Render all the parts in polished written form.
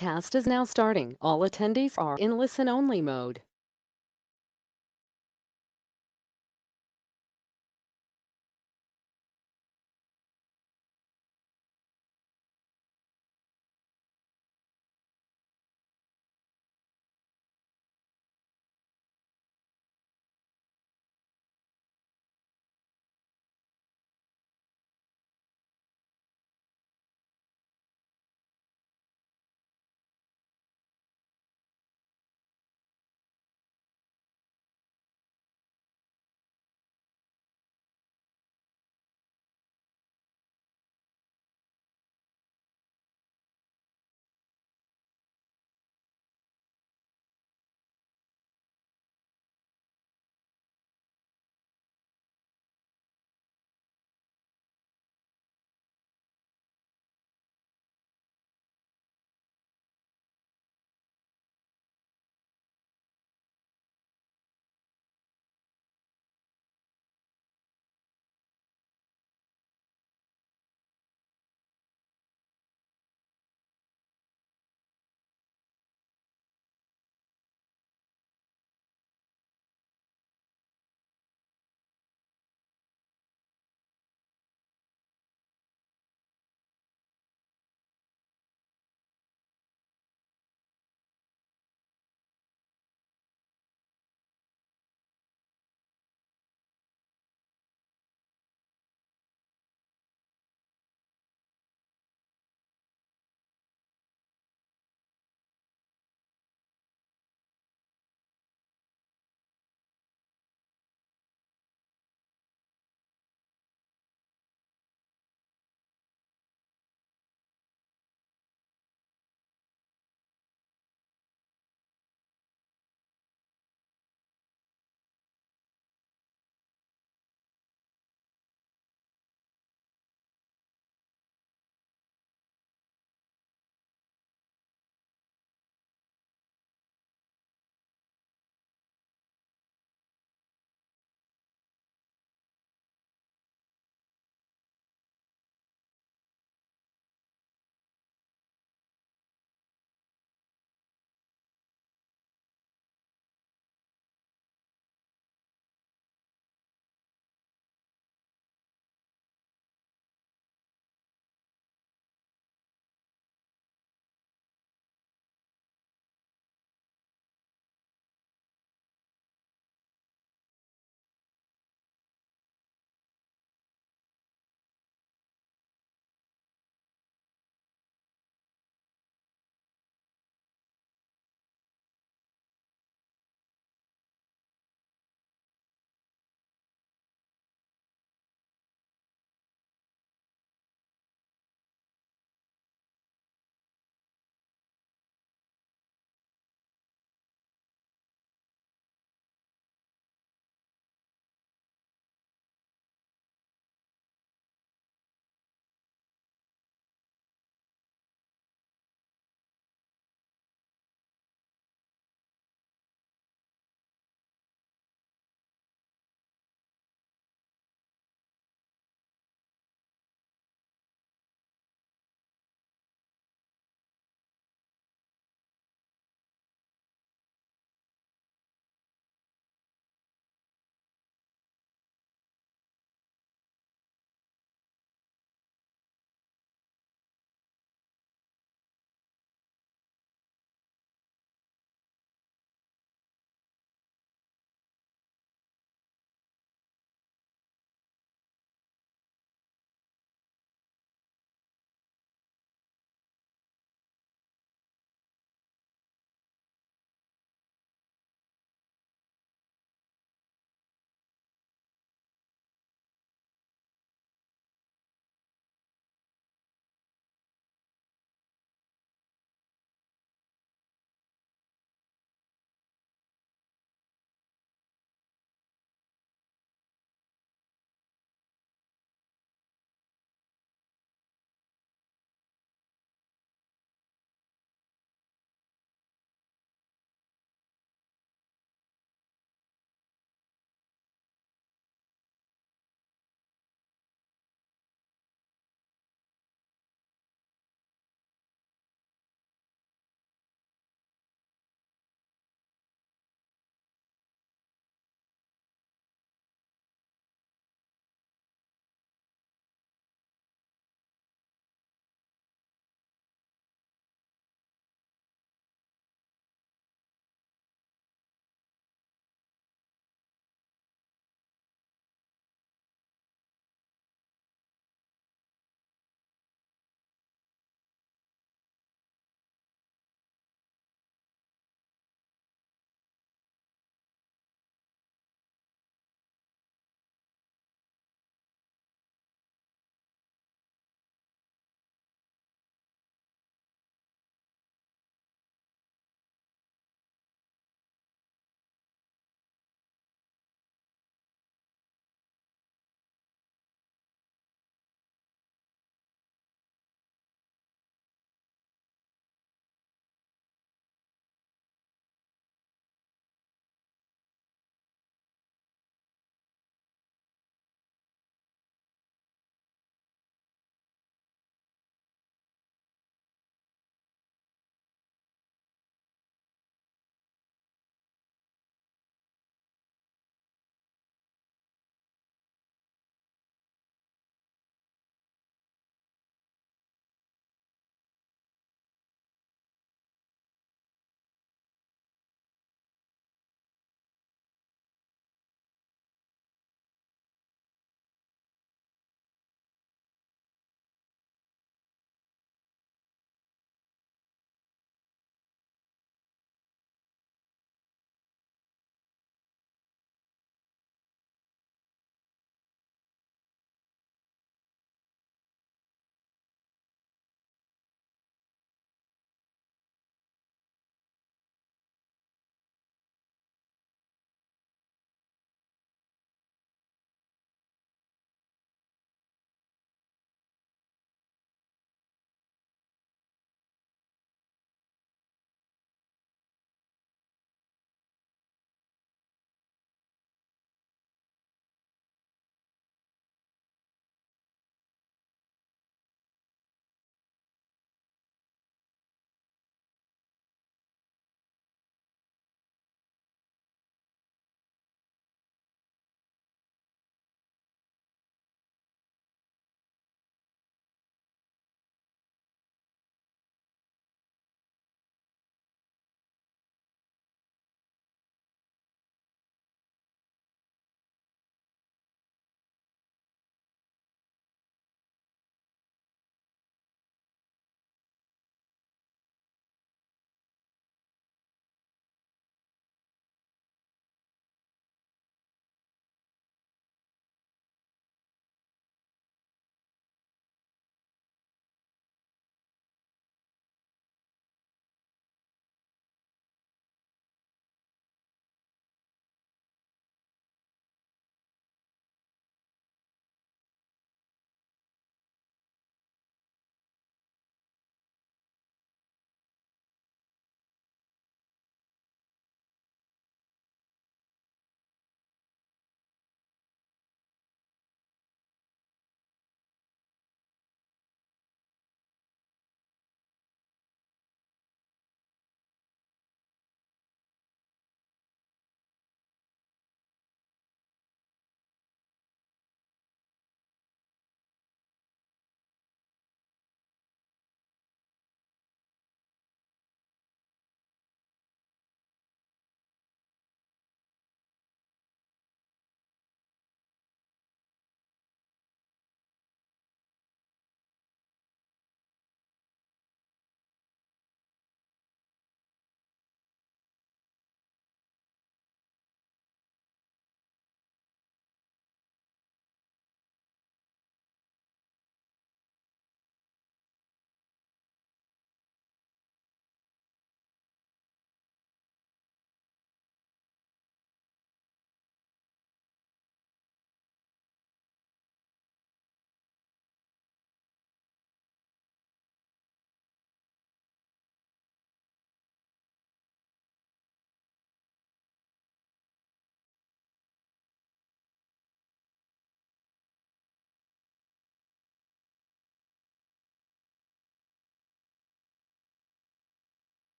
Cast is now starting. All attendees are in listen-only mode.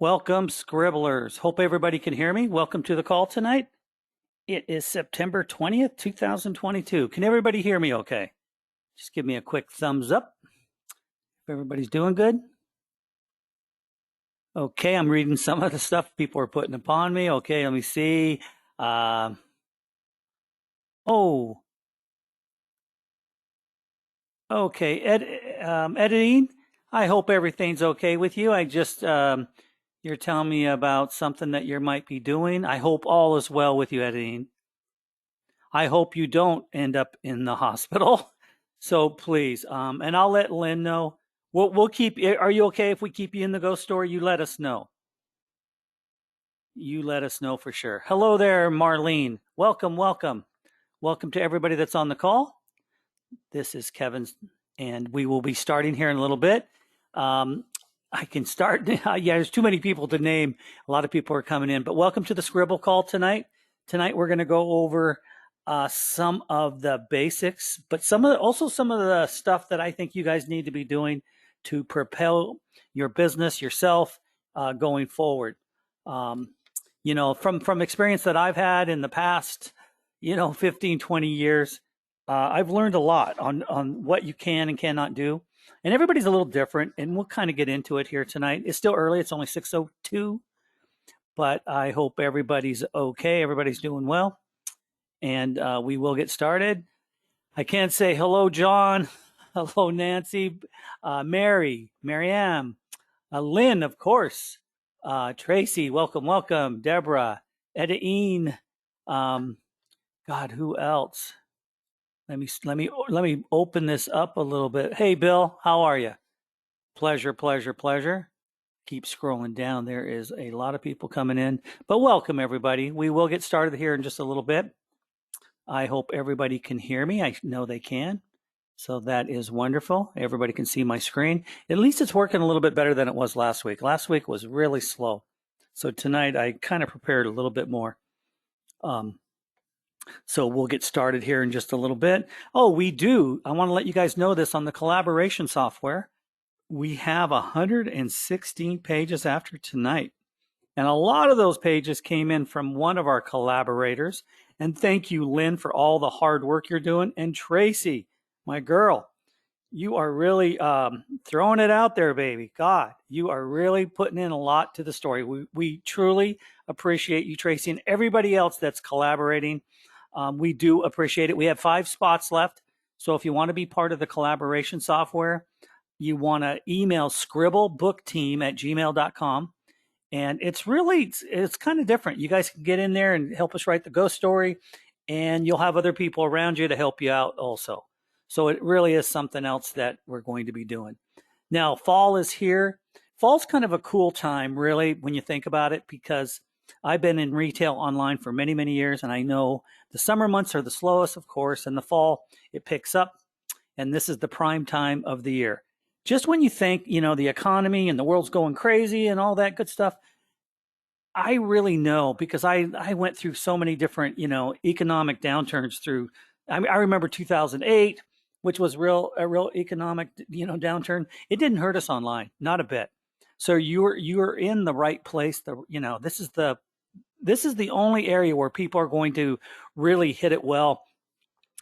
Welcome, Scribblers. Hope everybody can hear me. Welcome to the call tonight. It is September 20th, 2022. Can everybody hear me okay? Just give me a quick thumbs up if everybody's doing good. Okay, I'm reading some of the stuff people are putting upon me. Okay, let me see. Okay, editing. I hope everything's okay with you. You're telling me about something that you might be doing. I hope all is well with you, editing. I hope you don't end up in the hospital. So please, and I'll let Lynn know. We'll keep. Are you okay if we keep you in the ghost story? You let us know. You let us know for sure. Hello there, Marlene. Welcome, welcome. Welcome to everybody that's on the call. This is Kevin's, and we will be starting here in a little bit. I can start. Yeah, there's too many people to name. A lot of people are coming in, but welcome to the Sqribble call tonight. Tonight we're going to go over some of the basics, but also some of the stuff that I think you guys need to be doing to propel your business, yourself, going forward. From experience that I've had in the past, 15, 20 years, I've learned a lot on what you can and cannot do. And everybody's a little different, and we'll kind of get into it here tonight. It's still early. It's only 6:02, but I hope everybody's okay. Everybody's doing well, and we will get started. I can't say hello, John. Hello, Nancy. Marianne, Lynn, of course. Tracy, welcome, welcome. Deborah, Edine. God, who else? Let me open this up a little bit. Hey, Bill, how are you? Pleasure, pleasure, pleasure. Keep scrolling down. There is a lot of people coming in, but welcome everybody. We will get started here in just a little bit. I hope everybody can hear me. I know they can. So that is wonderful. Everybody can see my screen. At least it's working a little bit better than it was last week. Last week was really slow. So tonight I kind of prepared a little bit more. So we'll get started here in just a little bit. Oh, we do. I want to let you guys know this on the collaboration software. We have 116 pages after tonight. And a lot of those pages came in from one of our collaborators. And thank you, Lynn, for all the hard work you're doing. And Tracy, my girl, you are really throwing it out there, baby. God, you are really putting in a lot to the story. We truly appreciate you, Tracy, and everybody else that's collaborating. We do appreciate it. We have 5 spots left. So if you want to be part of the collaboration software, you want to email sqribblebookteam@gmail.com. And it's kind of different. You guys can get in there and help us write the ghost story, and you'll have other people around you to help you out also. So it really is something else that we're going to be doing. Now, fall is here. Fall's kind of a cool time, really, when you think about it, because I've been in retail online for many, many years, and I know the summer months are the slowest, of course, and the fall, it picks up, and this is the prime time of the year. Just when you think, the economy and the world's going crazy and all that good stuff, I really know, because I went through so many different, economic downturns through. I remember 2008, which was a real economic, downturn. It didn't hurt us online, not a bit. So you're in the right place. This is the only area where people are going to really hit it well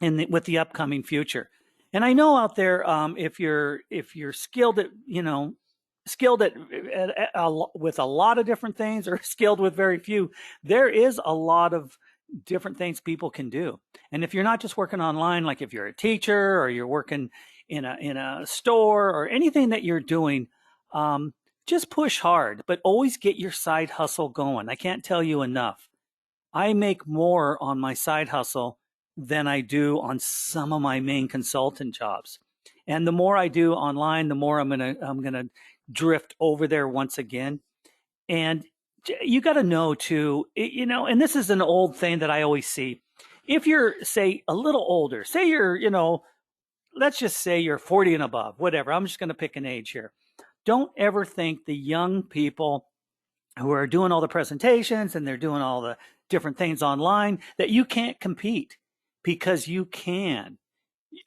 with the upcoming future. And I know out there, if you're skilled at with a lot of different things, or skilled with very few, there is a lot of different things people can do. And if you're not just working online, like if you're a teacher or you're working in a store or anything that you're doing, just push hard, but always get your side hustle going. I can't tell you enough. I make more on my side hustle than I do on some of my main consultant jobs. And the more I do online, the more I'm gonna drift over there once again. And you got to know too, and this is an old thing that I always see. If you're, say, a little older, say you're, let's just say you're 40 and above, whatever. I'm just going to pick an age here. Don't ever think the young people who are doing all the presentations and they're doing all the different things online that you can't compete, because you can.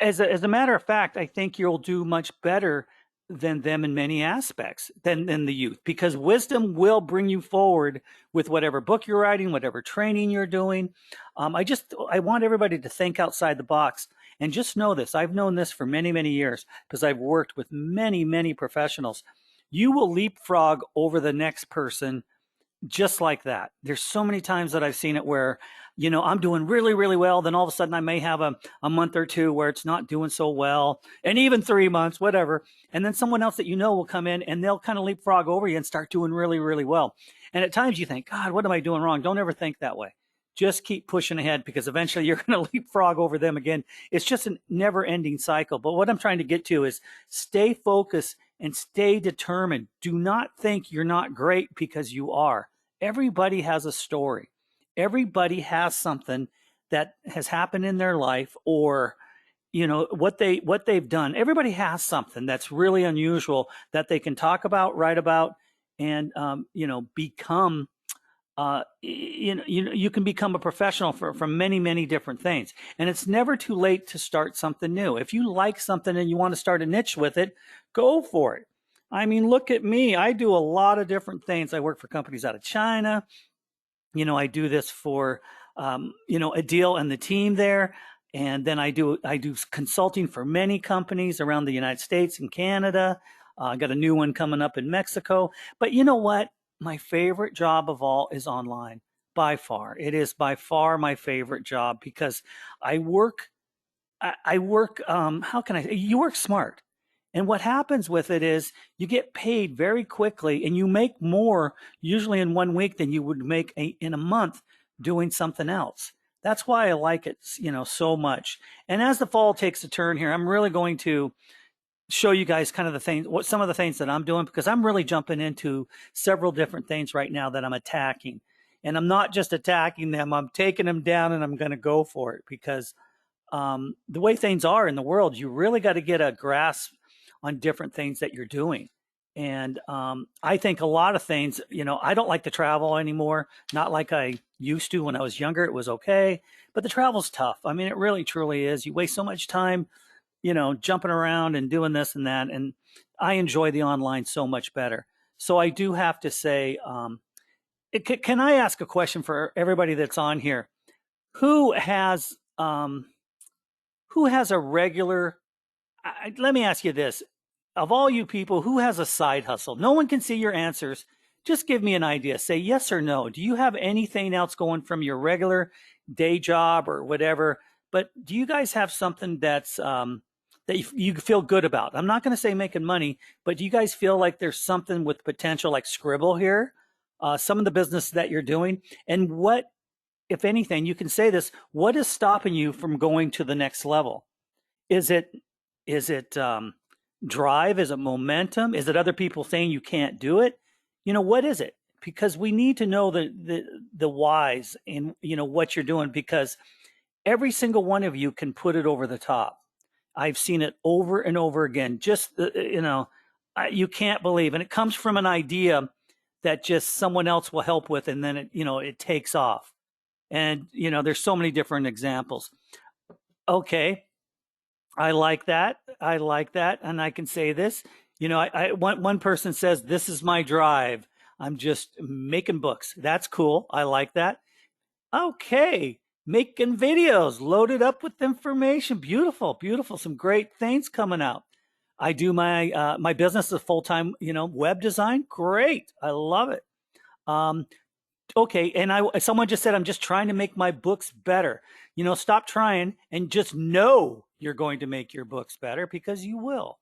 As a matter of fact, I think you'll do much better than them in many aspects than the youth, because wisdom will bring you forward with whatever book you're writing, whatever training you're doing. I want everybody to think outside the box and just know this. I've known this for many years because I've worked with many professionals. You will leapfrog over the next person just like that. There's so many times that I've seen it where, I'm doing really well. Then all of a sudden I may have a month or two where it's not doing so well, and even 3 months, whatever. And then someone else that will come in and they'll kind of leapfrog over you and start doing really well. And at times you think, God, what am I doing wrong? Don't ever think that way. Just keep pushing ahead, because eventually you're going to leapfrog over them again. It's just a never ending cycle. But what I'm trying to get to is stay focused and stay determined. Do not think you're not great, because you are. Everybody has a story. Everybody has something that has happened in their life, or what they've done. Everybody has something that's really unusual that they can talk about, write about, and become. You can become a professional from many different things, and it's never too late to start something new. If you like something and you want to start a niche with it, go for it. I mean, look at me. I do a lot of different things. I work for companies out of China. I do this for Adil and the team there, and then I do consulting for many companies around the United States and Canada. I got a new one coming up in Mexico. But you know what? My favorite job of all is online. By far, it is by far my favorite job, because I work. I work. How can I? You work smart. And what happens with it is you get paid very quickly, and you make more usually in 1 week than you would make in a month doing something else. That's why I like it, so much. And as the fall takes a turn here, I'm really going to show you guys kind of some of the things that I'm doing, because I'm really jumping into several different things right now that I'm attacking. And I'm not just attacking them, I'm taking them down, and I'm going to go for it, because the way things are in the world, you really got to get a grasp on different things that you're doing. And I think a lot of things, I don't like to travel anymore, not like I used to when I was younger. It was okay, but the travel's tough. I mean, it really truly is. You waste so much time, jumping around and doing this and that. And I enjoy the online so much better. So I do have to say, can I ask a question for everybody that's on here? Who has a regular, let me ask you this. Of all you people, who has a side hustle? No one can see your answers. Just give me an idea. Say yes or no. Do you have anything else going from your regular day job or whatever? But do you guys have something that's that you feel good about? I'm not going to say making money, but do you guys feel like there's something with potential, like Sqribble here? Some of the business that you're doing, and what, if anything, you can say this. What is stopping you from going to the next level? Is it drive? Is it momentum? Is it other people saying you can't do it? What is it? Because we need to know the whys in what you're doing, because every single one of you can put it over the top. I've seen it over and over again. Just you can't believe, and it comes from an idea that just someone else will help with, and then it takes off. And there's so many different examples. Okay, I like that. I like that. And I can say this, one person says, this is my drive. I'm just making books. That's cool. I like that. Okay. Making videos loaded up with information. Beautiful, beautiful. Some great things coming out. I do my business is full-time, web design. Great. I love it. Okay, and someone just said, I'm just trying to make my books better. Stop trying and just know you're going to make your books better, because you will.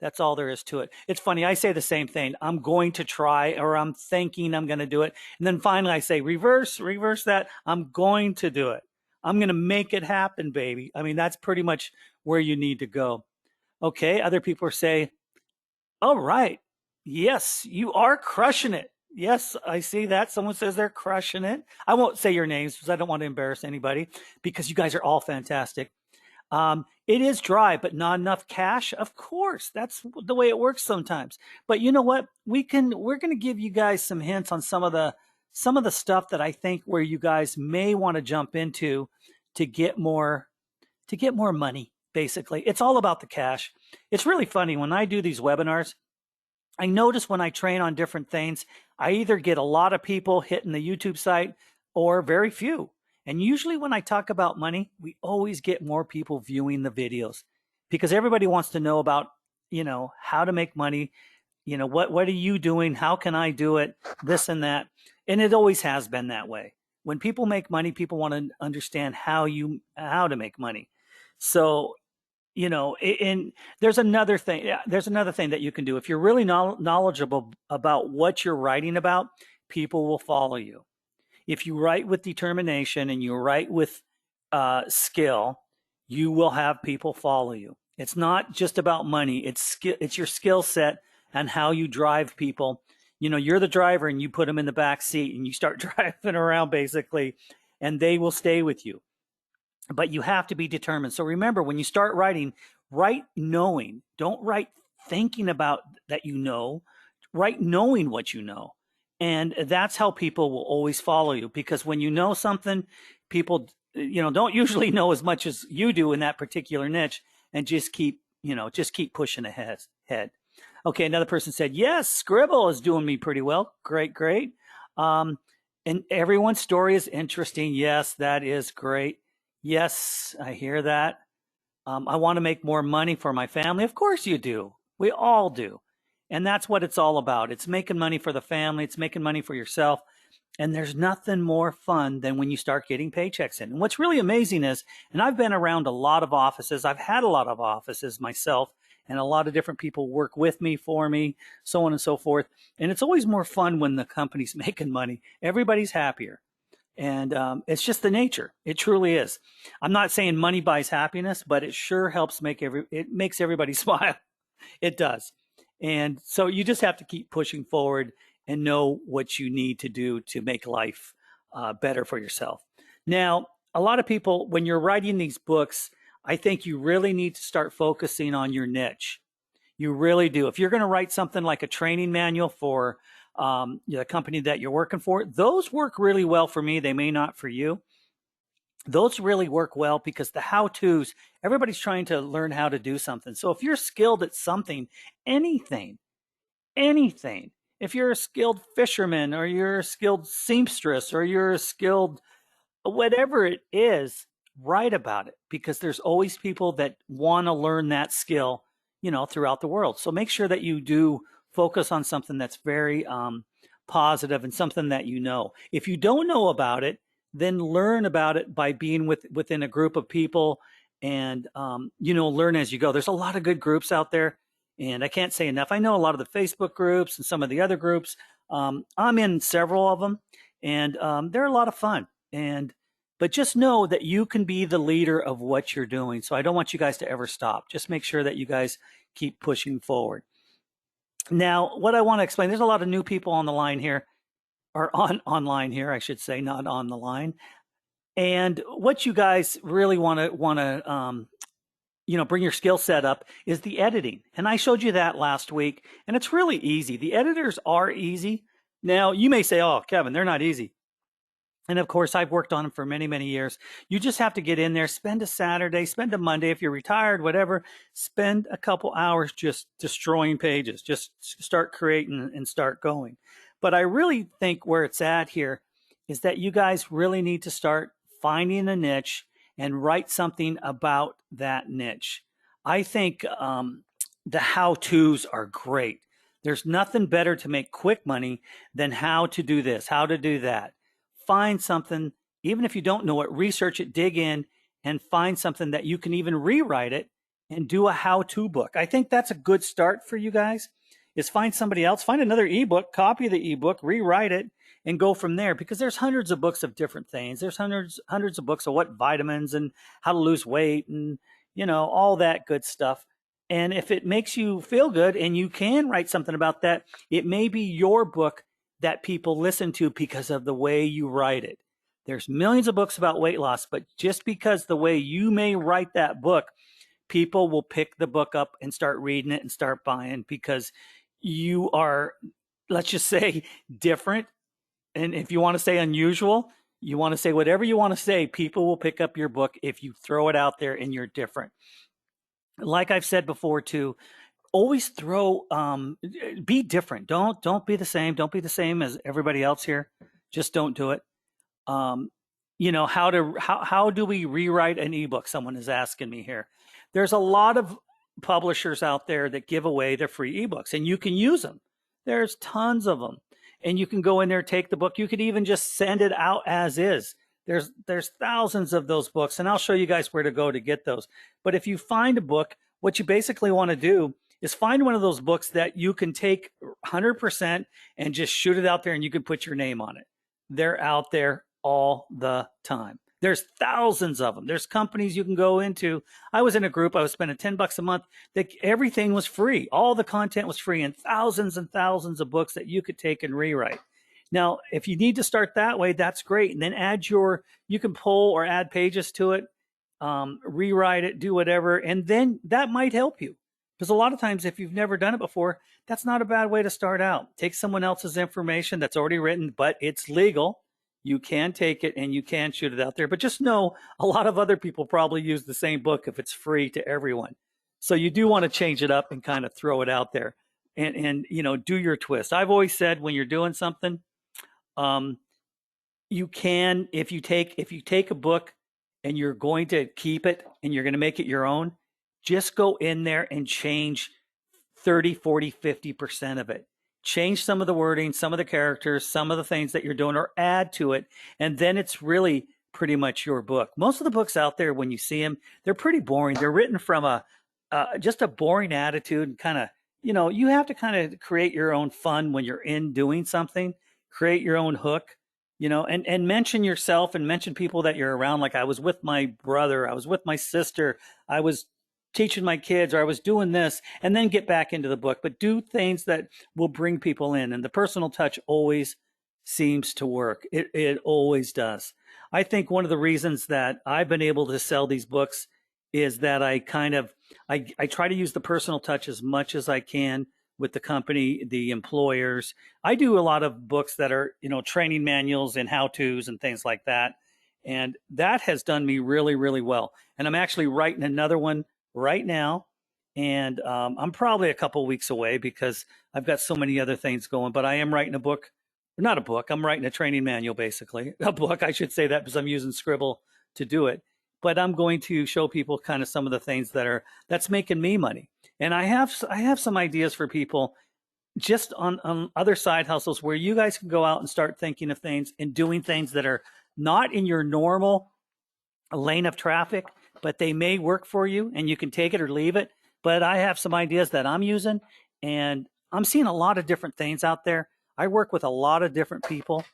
That's all there is to it. It's funny, I say the same thing. I'm going to try, or I'm thinking I'm going to do it. And then finally I say, reverse that. I'm going to do it. I'm going to make it happen, baby. I mean, that's pretty much where you need to go. Okay, other people say, all right, yes, you are crushing it. Yes, I see that. Someone says they're crushing it. I won't say your names because I don't want to embarrass anybody, because you guys are all fantastic. It is dry, but not enough cash. Of course, that's the way it works sometimes. But you know what? We're going to give you guys some hints on some of the stuff that I think where you guys may want to jump into to get more money. Basically, it's all about the cash. It's really funny when I do these webinars. I notice when I train on different things, I either get a lot of people hitting the YouTube site or very few. And usually when I talk about money, we always get more people viewing the videos because everybody wants to know about, how to make money. What are you doing? How can I do it? This and that. And it always has been that way. When people make money, people want to understand how to make money. So, and there's another thing. Yeah, there's another thing that you can do. If you're really knowledgeable about what you're writing about, people will follow you. If you write with determination and you write with skill, you will have people follow you. It's not just about money. It's skill. It's your skill set and how you drive people. You're the driver and you put them in the back seat and you start driving around basically, and they will stay with you. But you have to be determined. So remember, when you start writing, write knowing. Don't write thinking about that write knowing what you know. And that's how people will always follow you, because when you know something, people don't usually know as much as you do in that particular niche, and just keep pushing ahead. Okay, another person said, yes, Sqribble is doing me pretty well. Great. And everyone's story is interesting. Yes, that is great. Yes, I hear that. I want to make more money for my family. Of course you do. We all do. And that's what it's all about. It's making money for the family. It's making money for yourself. And there's nothing more fun than when you start getting paychecks in. And what's really amazing is, and I've been around a lot of offices. I've had a lot of offices myself, and a lot of different people work with me, for me, so on and so forth. And it's always more fun when the company's making money. Everybody's happier. And it's just the nature. It truly is. I'm not saying money buys happiness, but it sure helps it makes everybody smile. It does. And so you just have to keep pushing forward and know what you need to do to make life better for yourself. Now, a lot of people, when you're writing these books, I think you really need to start focusing on your niche. You really do. If you're going to write something like a training manual for the company that you're working for, those work really well for me. They may not for you. Those really work well because the how-tos, everybody's trying to learn how to do something. So if you're skilled at something, anything, if you're a skilled fisherman or you're a skilled seamstress or you're a skilled whatever it is, write about it, because there's always people that want to learn that skill, throughout the world. So make sure that you do focus on something that's very positive and something that you know. If you don't know about it, then learn about it by being within a group of people and, learn as you go. There's a lot of good groups out there, and I can't say enough. I know a lot of the Facebook groups and some of the other groups. I'm in several of them, and they're a lot of fun. But just know that you can be the leader of what you're doing. So I don't want you guys to ever stop. Just make sure that you guys keep pushing forward. Now, what I want to explain, there's a lot of new people on the line here, or online here, I should say, not on the line. And what you guys really want to bring your skill set up is the editing. And I showed you that last week, and it's really easy. The editors are easy. Now, you may say, oh, Kevin, they're not easy. And of course, I've worked on them for many, many years. You just have to get in there, spend a Saturday, spend a Monday. If you're retired, whatever, spend a couple hours just destroying pages. Just start creating and start going. But I really think where it's at here is that you guys really need to start finding a niche and write something about that niche. I think the how-tos are great. There's nothing better to make quick money than how to do this, how to do that. Find something, even if you don't know it, research it, dig in, and find something that you can even rewrite it and do a how-to book. I think that's a good start for you guys, is find somebody else, find another ebook, copy the ebook, rewrite it, and go from there, because there's hundreds of books of different things. There's hundreds of books of what vitamins and how to lose weight and, all that good stuff. And if it makes you feel good and you can write something about that, it may be your book that people listen to because of the way you write it. There's millions of books about weight loss, but just because the way you may write that book, people will pick the book up and start reading it and start buying, because you are, let's just say, different. And if you want to say unusual, you want to say whatever you want to say, people will pick up your book if you throw it out there and you're different. like I've said before too, always throw be different. Don't be the same. Don't be the same as everybody else here. Just don't do it. um, how do we rewrite an ebook? Someone is asking me here. There's a lot of publishers out there that give away their free ebooks, and you can use them. There's tons of them, and you can go in there, take the book. You could even just send it out as is. There's thousands of those books, and I'll show you guys where to go to get those. But if you find a book, what you basically want to do is find one of those books that you can take 100% and just shoot it out there, and you can put your name on it. They're out there all the time. There's thousands of them. There's companies you can go into. I was in a group, I was spending $10 a month, that everything was free. All the content was free, and thousands of books that you could take and rewrite. Now, if you need to start that way, that's great. And then you can pull or add pages to it, rewrite it, do whatever. And then that might help you. Because a lot of times, if you've never done it before, that's not a bad way to start out. Take someone else's information that's already written, but it's legal. You can take it and you can shoot it out there. But just know a lot of other people probably use the same book if it's free to everyone. So you do want to change it up and kind of throw it out there and do your twist. I've always said when you're doing something, you can, if you take a book and you're going to keep it and you're going to make it your own, just go in there and change 30, 40, 50% of it. Change some of the wording, some of the characters, some of the things that you're doing, or add to it. And then it's really pretty much your book. Most of the books out there, when you see them, they're pretty boring. They're written from just a boring attitude, and kind of, you have to kind of create your own fun when you're in doing something, create your own hook, and mention yourself and mention people that you're around. Like I was with my brother, I was with my sister, I was teaching my kids, or I was doing this, and then get back into the book. But do things that will bring people in. And the personal touch always seems to work. It always does. I think one of the reasons that I've been able to sell these books is that I try to use the personal touch as much as I can with the company, the employers. I do a lot of books that are, training manuals and how-tos and things like that. And that has done me really, really well. And I'm actually writing another one right now, and I'm probably a couple weeks away because I've got so many other things going. But I am writing a book, not a book. I'm writing a training manual, basically a book. I should say that because I'm using Sqribble to do it. But I'm going to show people kind of some of the things that's making me money. And I have some ideas for people just on other side hustles where you guys can go out and start thinking of things and doing things that are not in your normal lane of traffic, but they may work for you and you can take it or leave it. But I have some ideas that I'm using, and I'm seeing a lot of different things out there. I work with a lot of different people,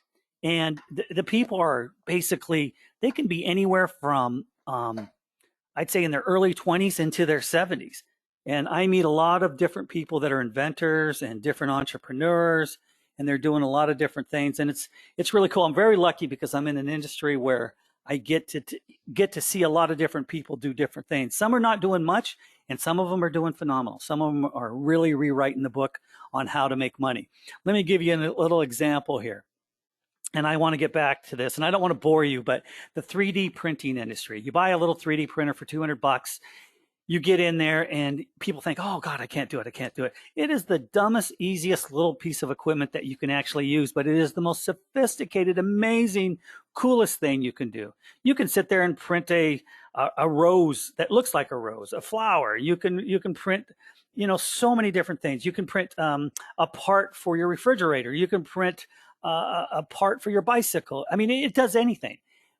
and the people are basically, they can be anywhere from, I'd say in their early 20s into their 70s. And I meet a lot of different people that are inventors and different entrepreneurs, and they're doing a lot of different things. And it's really cool. I'm very lucky because I'm in an industry where I get to see a lot of different people do different things. Some are not doing much, and some of them are doing phenomenal. Some of them are really rewriting the book on how to make money. Let me give you a little example here. And I want to get back to this, and I don't want to bore you, but the 3D printing industry. You buy a little 3D printer for $200. You get in there and people think, oh God, I can't do it. I can't do it. It is the dumbest, easiest little piece of equipment that you can actually use, but it is the most sophisticated, amazing, coolest thing you can do. You can sit there and print a rose that looks like a rose, a flower. You can print, so many different things. You can print a part for your refrigerator. You can print a part for your bicycle. I mean, it does anything.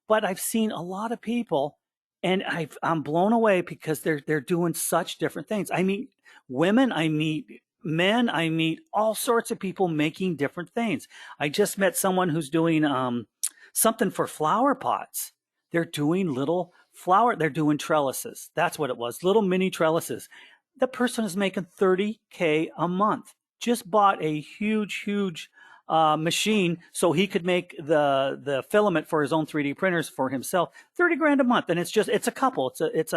But I've seen a lot of people, and I'm blown away because they're doing such different things. I meet women, I meet men, I meet all sorts of people making different things. I just met someone who's doing something for flower pots. They're doing they're doing trellises. That's what it was, little mini trellises. The person is making $30K a month. Just bought a huge machine so he could make the filament for his own 3D printers for himself. 30 grand a month. And it's a couple. It's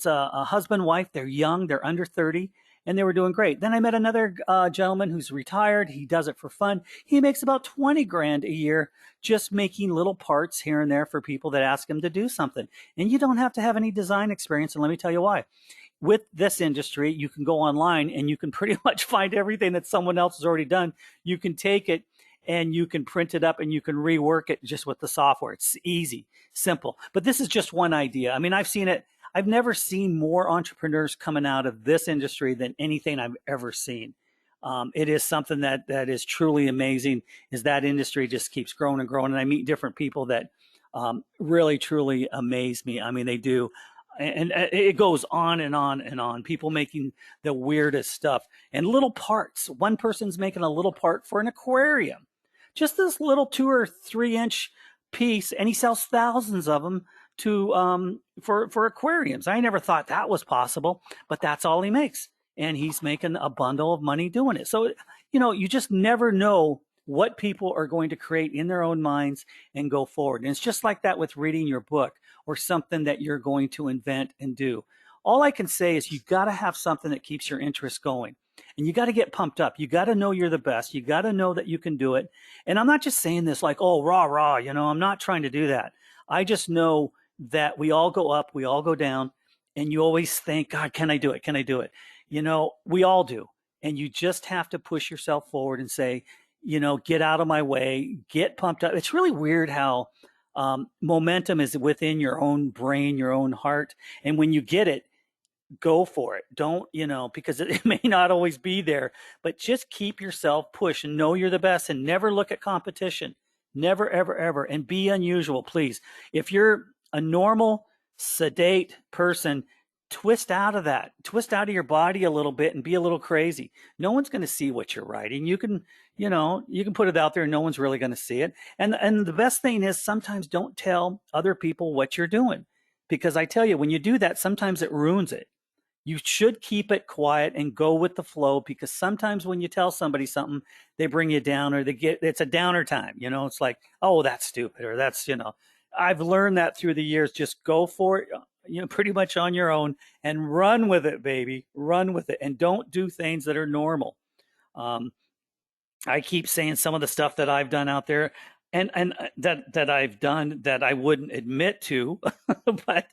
a husband, wife. They're young. They're under 30. And they were doing great. Then I met another gentleman who's retired. He does it for fun. He makes about 20 grand a year just making little parts here and there for people that ask him to do something. And you don't have to have any design experience. And let me tell you why. with this industry, you can go online and you can pretty much find everything that someone else has already done. You can take it and you can print it up and you can rework it just with the software. It's easy, simple. But this is just one idea. I mean, I've seen it. I've never seen more entrepreneurs coming out of this industry than anything I've ever seen. It is something that is truly amazing. Is that industry just keeps growing and growing, and I meet different people that really truly amaze me. I mean, they do, and it goes on and on and on. People making the weirdest stuff and little parts. One person's making a little part for an aquarium, just this little 2 or 3 inch piece, and he sells thousands of them to for aquariums. I never thought that was possible, but that's all he makes, and he's making a bundle of money doing it. So you just never know what people are going to create in their own minds and go forward. And it's just like that with reading your book or something that you're going to invent and do. All I can say is you got to have something that keeps your interest going. And you got to get pumped up. You got to know you're the best. You got to know that you can do it. And I'm not just saying this like, oh, rah, rah, I'm not trying to do that. I just know that we all go up, we all go down, and you always think, God, can I do it? Can I do it? We all do. And you just have to push yourself forward and say, get out of my way, get pumped up. It's really weird how momentum is within your own brain, your own heart. And when you get it, go for it. Don't, because it may not always be there, but just keep yourself pushed and know you're the best and never look at competition. Never, ever, ever. And be unusual, please. If you're a normal, sedate person, twist out of that. Twist out of your body a little bit and be a little crazy. No one's going to see what you're writing. You can put it out there and no one's really going to see it. And the best thing is sometimes don't tell other people what you're doing. Because I tell you, when you do that, sometimes it ruins it. You should keep it quiet and go with the flow, because sometimes when you tell somebody something, they bring you down, or it's a downer time. It's like, oh, that's stupid, or that's, I've learned that through the years. Just go for it, pretty much on your own, and run with it, baby. Run with it, and don't do things that are normal. I keep saying some of the stuff that I've done out there, and that I've done that I wouldn't admit to, but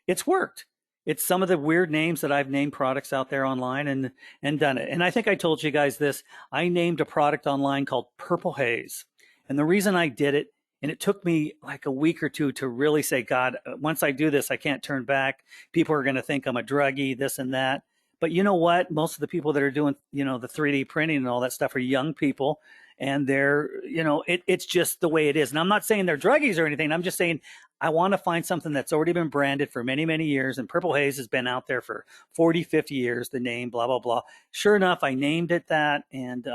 it's worked. It's some of the weird names that I've named products out there online and done it. And I think I told you guys this. I named a product online called Purple Haze. And the reason I did it, and it took me like a week or two to really say, God, once I do this, I can't turn back. People are going to think I'm a druggie, this and that. But you know what? Most of the people that are doing, the 3D printing and all that stuff are young people. And they're, it's just the way it is. And I'm not saying they're druggies or anything. I'm just saying I want to find something that's already been branded for many, many years. And Purple Haze has been out there for 40, 50 years, the name, blah, blah, blah. Sure enough, I named it that. And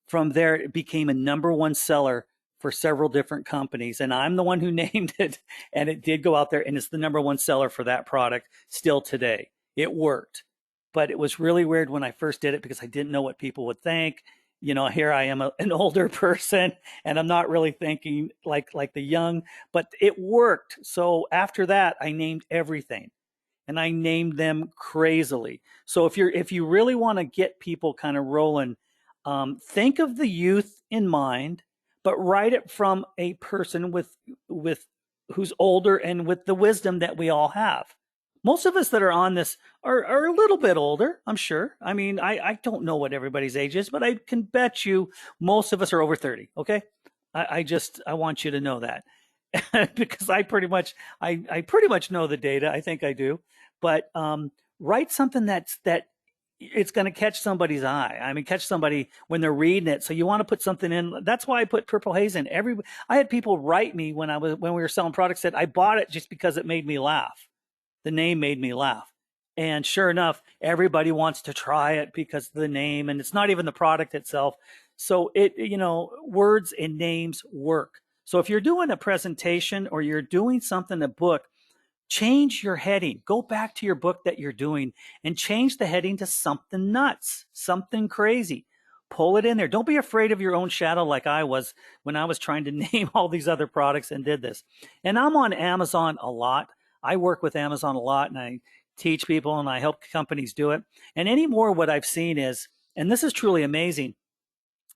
from there, it became a #1 seller for several different companies. And I'm the one who named it. And it did go out there, and it's the #1 seller for that product still today. It worked. But it was really weird when I first did it, because I didn't know what people would think. Here I am, an older person, and I'm not really thinking like the young, but it worked. So after that, I named everything, and I named them crazily. So if you really want to get people kind of rolling, think of the youth in mind, but write it from a person with who's older and with the wisdom that we all have. Most of us that are on this are a little bit older, I'm sure. I mean, I don't know what everybody's age is, but I can bet you most of us are over 30. Okay. I want you to know that because I pretty much know the data. I think I do, but write something that it's going to catch somebody's eye. I mean, catch somebody when they're reading it. So you want to put something in. That's why I put Purple Haze in. I had people write me when we were selling products that I bought it just because it made me laugh. The name made me laugh. And sure enough, everybody wants to try it because of the name, and it's not even the product itself. So words and names work. So if you're doing a presentation or you're doing something, a book, change your heading. Go back to your book that you're doing and change the heading to something nuts, something crazy. Pull it in there. Don't be afraid of your own shadow like I was when I was trying to name all these other products and did this. And I'm on Amazon a lot. I work with Amazon a lot, and I teach people and I help companies do it. And anymore, what I've seen is, and this is truly amazing,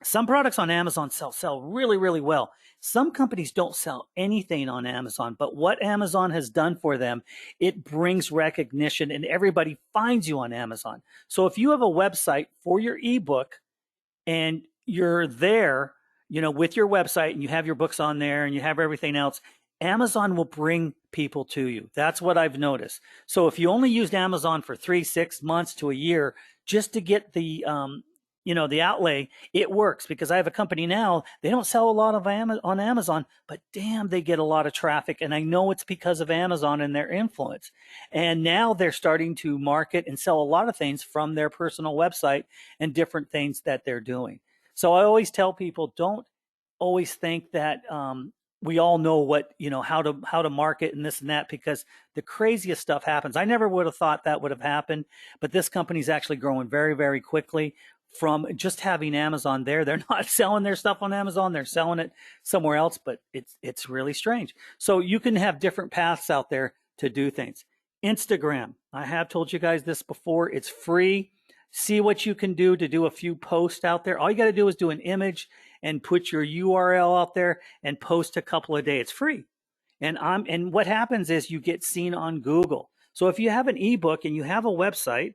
Some products on Amazon sell really, really well. Some companies don't sell anything on Amazon, but what Amazon has done for them, it brings recognition and everybody finds you on Amazon. So if you have a website for your ebook and you're there, with your website and you have your books on there and you have everything else, Amazon will bring people to you. That's what I've noticed. So if you only used Amazon for 3, 6 months to a year just to get the outlay, it works because I have a company now. They don't sell a lot of on Amazon, but damn, they get a lot of traffic. And I know it's because of Amazon and their influence. And now they're starting to market and sell a lot of things from their personal website and different things that they're doing. So I always tell people, don't always think that we all know how to market and this and that, because the craziest stuff happens. I never would have thought that would have happened, but this company's actually growing very, very quickly from just having Amazon there. They're not selling their stuff on Amazon, they're selling it somewhere else, but it's really strange. So you can have different paths out there to do things. Instagram, I have told you guys this before, it's free. See what you can do to do a few posts out there. All you got to do is do an image and put your URL out there and post a couple a day. It's free. And what happens is you get seen on Google. So if you have an ebook and you have a website,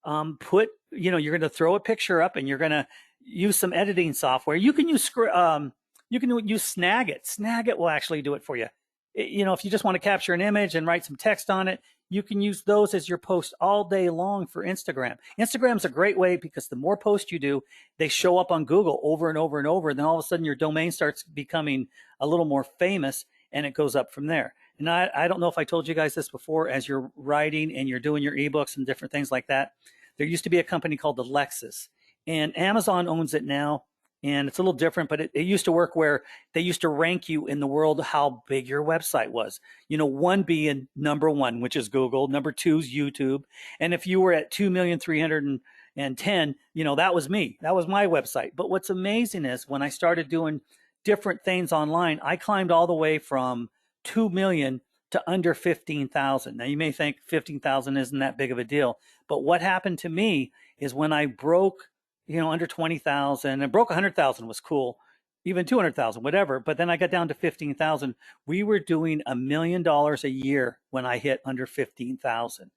you're going to throw a picture up and you're going to use some editing software. You can use Snagit. Snagit will actually do it for you. If you just want to capture an image and write some text on it, you can use those as your post all day long for Instagram. Instagram's a great way because the more posts you do, they show up on Google over and over and over. And then all of a sudden your domain starts becoming a little more famous and it goes up from there. And I don't know if I told you guys this before, as you're writing and you're doing your ebooks and different things like that, there used to be a company called the Lexus, and Amazon owns it now. And it's a little different, but it used to work where they used to rank you in the world how big your website was. One being number one, which is Google. Number two is YouTube. And if you were at 2,310,000, that was me. That was my website. But what's amazing is when I started doing different things online, I climbed all the way from 2 million to under 15,000. Now you may think 15,000 isn't that big of a deal, but what happened to me is when I broke under 20,000 and broke 100,000 was cool, even 200,000, whatever. But then I got down to 15,000. We were doing $1 million a year when I hit under 15,000.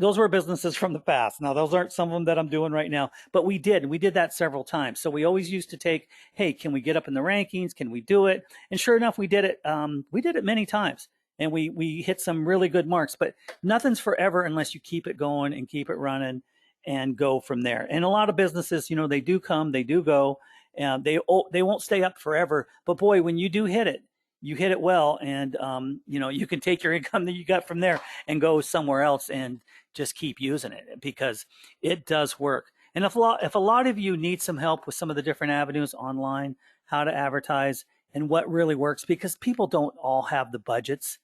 Those were businesses from the past. Now, those aren't some of them that I'm doing right now, but we did that several times. So we always used to take, hey, can we get up in the rankings? Can we do it? And sure enough, we did it. We did it many times and we hit some really good marks, but nothing's forever unless you keep it going and keep it running and go from there. And a lot of businesses, they do come, they do go, and they won't stay up forever. But boy, when you do hit it, you hit it well, and you can take your income that you got from there and go somewhere else and just keep using it because it does work. And if a lot of you need some help with some of the different avenues online, how to advertise and what really works, because people don't all have the budgets.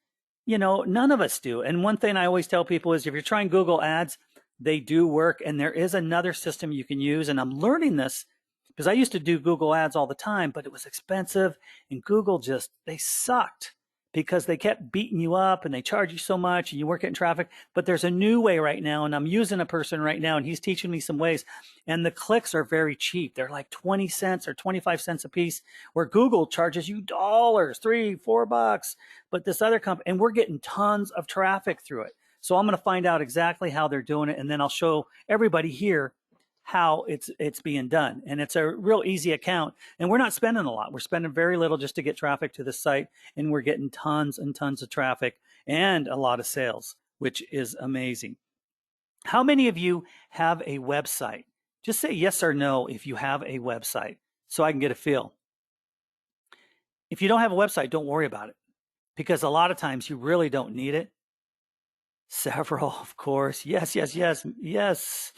None of us do. And one thing I always tell people is if you're trying Google ads, they do work. And there is another system you can use. And I'm learning this because I used to do Google ads all the time, but it was expensive. And Google they sucked because they kept beating you up and they charge you so much and you weren't getting traffic. But there's a new way right now. And I'm using a person right now and he's teaching me some ways. And the clicks are very cheap. They're like 20 cents or 25 cents a piece, where Google charges you dollars, $3, $4. But this other company, and we're getting tons of traffic through it. So I'm going to find out exactly how they're doing it, and then I'll show everybody here how it's being done. And it's a real easy account, and we're not spending a lot. We're spending very little just to get traffic to the site, and we're getting tons and tons of traffic and a lot of sales, which is amazing. How many of you have a website? Just say yes or no if you have a website so I can get a feel. If you don't have a website, don't worry about it, because a lot of times you really don't need it. Several, of course. Yes, yes, yes, yes.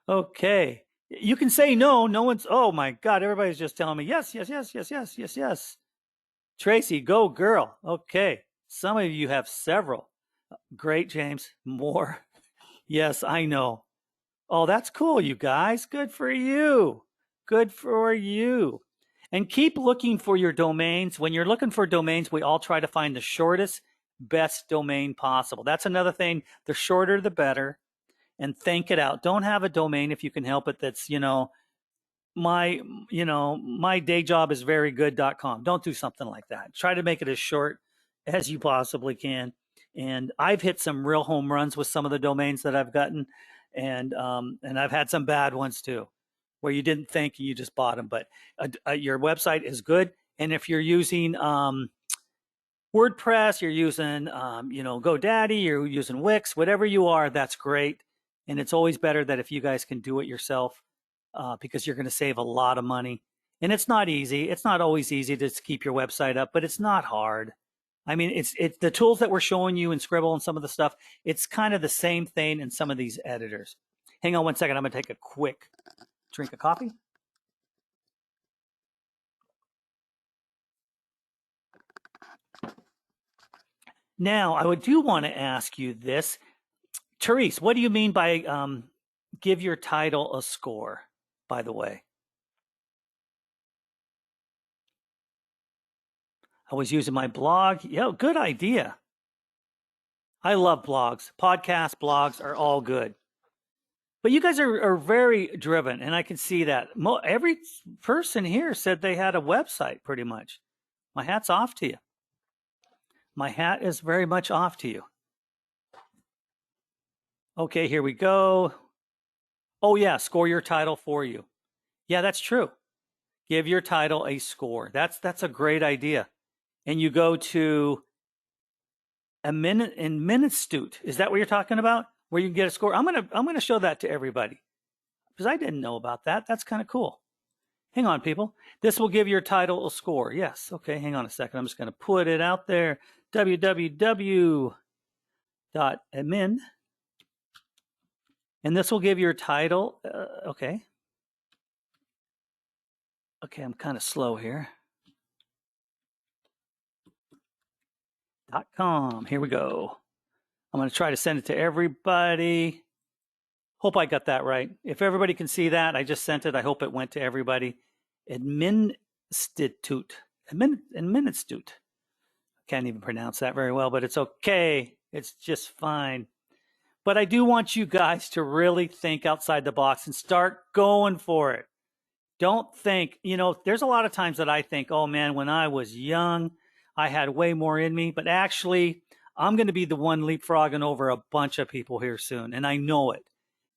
Okay. You can say no. No one's, oh my God, everybody's just telling me yes, yes, yes, yes, yes, yes, yes. Tracy, go girl. Okay. Some of you have several. Great, James. More. Yes, I know. Oh, that's cool, you guys. Good for you. Good for you. And keep looking for your domains. When you're looking for domains, we all try to find the shortest, best domain possible. That's another thing. The shorter, the better. And think it out. Don't have a domain if you can help it that's, my day job is very good.com. Don't do something like that. Try to make it as short as you possibly can. And I've hit some real home runs with some of the domains that I've gotten, and I've had some bad ones too, where you didn't think you just bought them. But your website is good, and if you're using WordPress, you're using GoDaddy, you're using Wix, whatever you are, that's great. And it's always better that if you guys can do it yourself, because you're going to save a lot of money. And it's not easy. It's not always easy to keep your website up, but it's not hard. I mean, it's the tools that we're showing you in Sqribble and some of the stuff. It's kind of the same thing in some of these editors. Hang on one second. I'm going to take a quick drink of coffee. Now, I do want to ask you this. Therese, what do you mean by give your title a score, by the way? I was using my blog. Yeah, good idea. I love blogs. Podcasts, blogs are all good. But you guys are very driven, and I can see that. Every person here said they had a website, pretty much. My hat's off to you. My hat is very much off to you. Okay, here we go. Oh, yeah, score your title for you. Yeah, that's true. Give your title a score. That's a great idea. And you go to a minute in Minutestute. Is that what you're talking about? Where you can get a score? I'm gonna show that to everybody because I didn't know about that. That's kind of cool. Hang on, people. This will give your title a score. Yes. Okay. Hang on a second. I'm just going to put it out there. www.admin. And this will give your title. Okay. Okay. I'm kind of slow here. .com. Here we go. I'm going to try to send it to everybody. Hope I got that right. If everybody can see that, I just sent it. I hope it went to everybody. Administute. Can't even pronounce that very well, but it's okay. It's just fine. But I do want you guys to really think outside the box and start going for it. Don't think, there's a lot of times that I think, oh man, when I was young, I had way more in me. But actually, I'm going to be the one leapfrogging over a bunch of people here soon. And I know it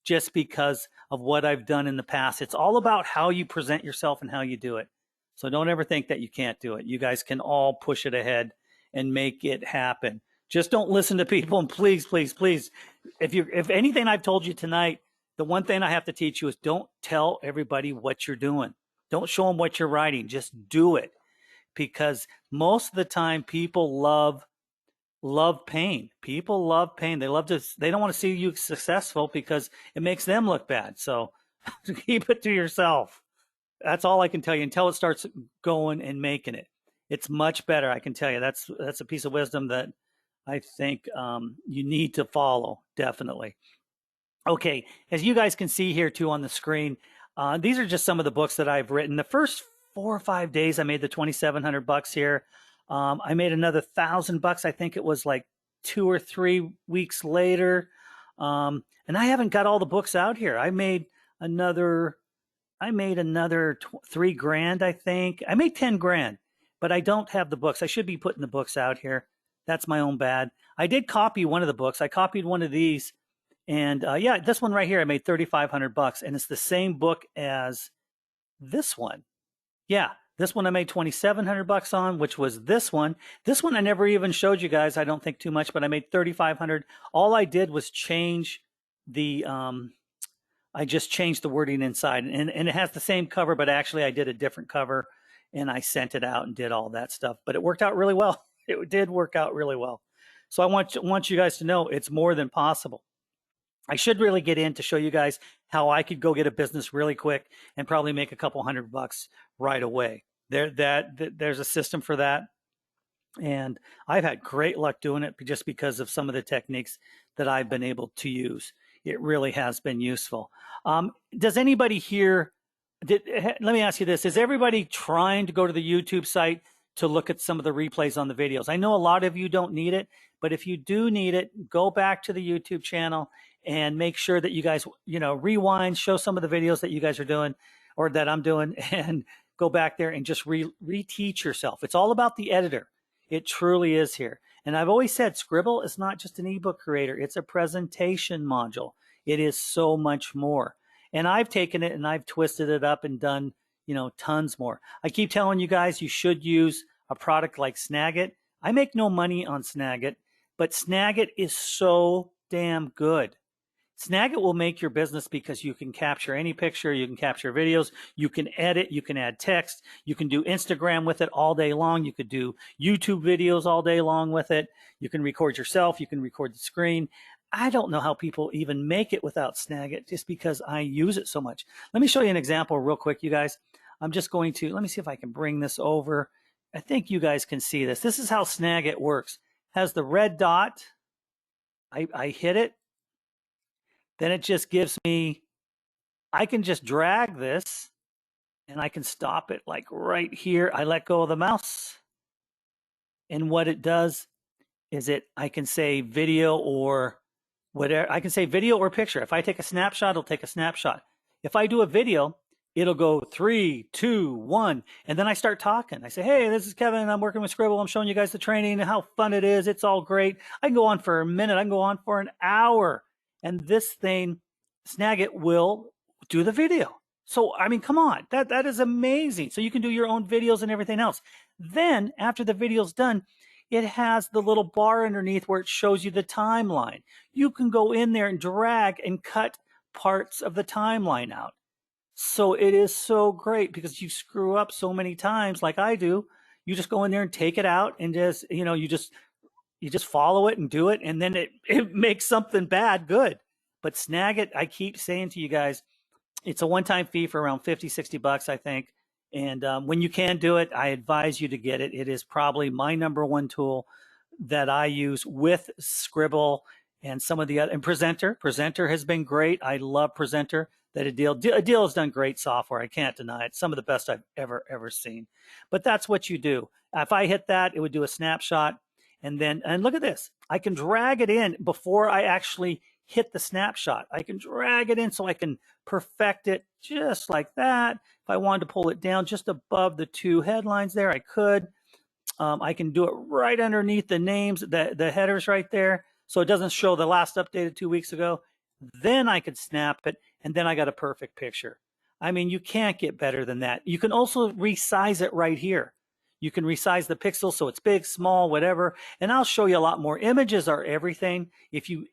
just because of what I've done in the past. It's all about how you present yourself and how you do it. So don't ever think that you can't do it. You guys can all push it ahead and make it happen. Just don't listen to people. And please, please, please, if anything I've told you tonight, the one thing I have to teach you is don't tell everybody what you're doing. Don't show them what you're writing. Just do it. Because most of the time people love pain. People love pain. They don't want to see you successful because it makes them look bad. So keep it to yourself. That's all I can tell you until it starts going and making it. It's much better. I can tell you that's a piece of wisdom that I think you need to follow. Definitely. Okay. As you guys can see here too on the screen, these are just some of the books that I've written. The first 4 or 5 days, I made the $2,700 here. I made another $1,000. I think it was like 2 or 3 weeks later. And I haven't got all the books out here. I made another $3,000, I think. I made 10 grand, but I don't have the books. I should be putting the books out here. That's my own bad. I did copy one of the books. I copied one of these. And yeah, this one right here, I made $3,500, and it's the same book as this one. Yeah, this one I made $2,700 on, which was this one. This one I never even showed you guys. I don't think too much, but I made $3,500. All I did was change the I just changed the wording inside, and it has the same cover, but actually I did a different cover, and I sent it out and did all that stuff. But it worked out really well. It did work out really well. So I want you guys to know it's more than possible. I should really get in to show you guys how I could go get a business really quick and probably make a couple $100 right away. There's a system for that. And I've had great luck doing it just because of some of the techniques that I've been able to use. It really has been useful. Does anybody here, let me ask you this, is everybody trying to go to the YouTube site to look at some of the replays on the videos? I know a lot of you don't need it, but if you do need it, go back to the YouTube channel and make sure that you guys, rewind, show some of the videos that you guys are doing, or that I'm doing, and go back there and just reteach yourself. It's all about the editor. It truly is here. And I've always said Sqribble is not just an ebook creator, it's a presentation module. It is so much more. And I've taken it and I've twisted it up and done, tons more. I keep telling you guys you should use a product like Snagit. I make no money on Snagit, but Snagit is so damn good. Snagit will make your business because you can capture any picture, you can capture videos, you can edit, you can add text, you can do Instagram with it all day long, you could do YouTube videos all day long with it, you can record yourself, you can record the screen. I don't know how people even make it without Snagit just because I use it so much. Let me show you an example real quick, you guys. I'm just going to, let me see if I can bring this over. I think you guys can see this. This is how Snagit works. It has the red dot. I hit it. Then it just gives me, I can just drag this and I can stop it like right here. I let go of the mouse. And what it does is I can say video or whatever. I can say video or picture. If I take a snapshot, it'll take a snapshot. If I do a video, it'll go 3, 2, 1. And then I start talking. I say, hey, this is Kevin. I'm working with Sqribble. I'm showing you guys the training and how fun it is. It's all great. I can go on for a minute. I can go on for an hour. And this thing, Snagit, will do the video. So, I mean, come on. That is amazing. So you can do your own videos and everything else. Then, after the video's done, it has the little bar underneath where it shows you the timeline. You can go in there and drag and cut parts of the timeline out. So it is so great because you screw up so many times like I do. You just go in there and take it out and just, you just follow it and do it, and then it makes something bad good. But Snagit, I keep saying to you guys, it's a one-time fee for around 50, 60 bucks, I think. And when you can do it, I advise you to get it. It is probably my number one tool that I use with Sqribble and some of the other, and Presenter. Presenter has been great. I love Presenter. That Adil has done great software. I can't deny it. Some of the best I've ever seen. But that's what you do. If I hit that, it would do a snapshot. And look at this. I can drag it in before I actually hit the snapshot. I can drag it in so I can perfect it just like that. If I wanted to pull it down just above the two headlines there, I could. I can do it right underneath the names, the headers right there, so it doesn't show the last updated 2 weeks ago. Then I could snap it, and then I got a perfect picture. I mean, you can't get better than that. You can also resize it right here. You can resize the pixel so it's big, small, whatever. And I'll show you a lot more. Images are everything. If you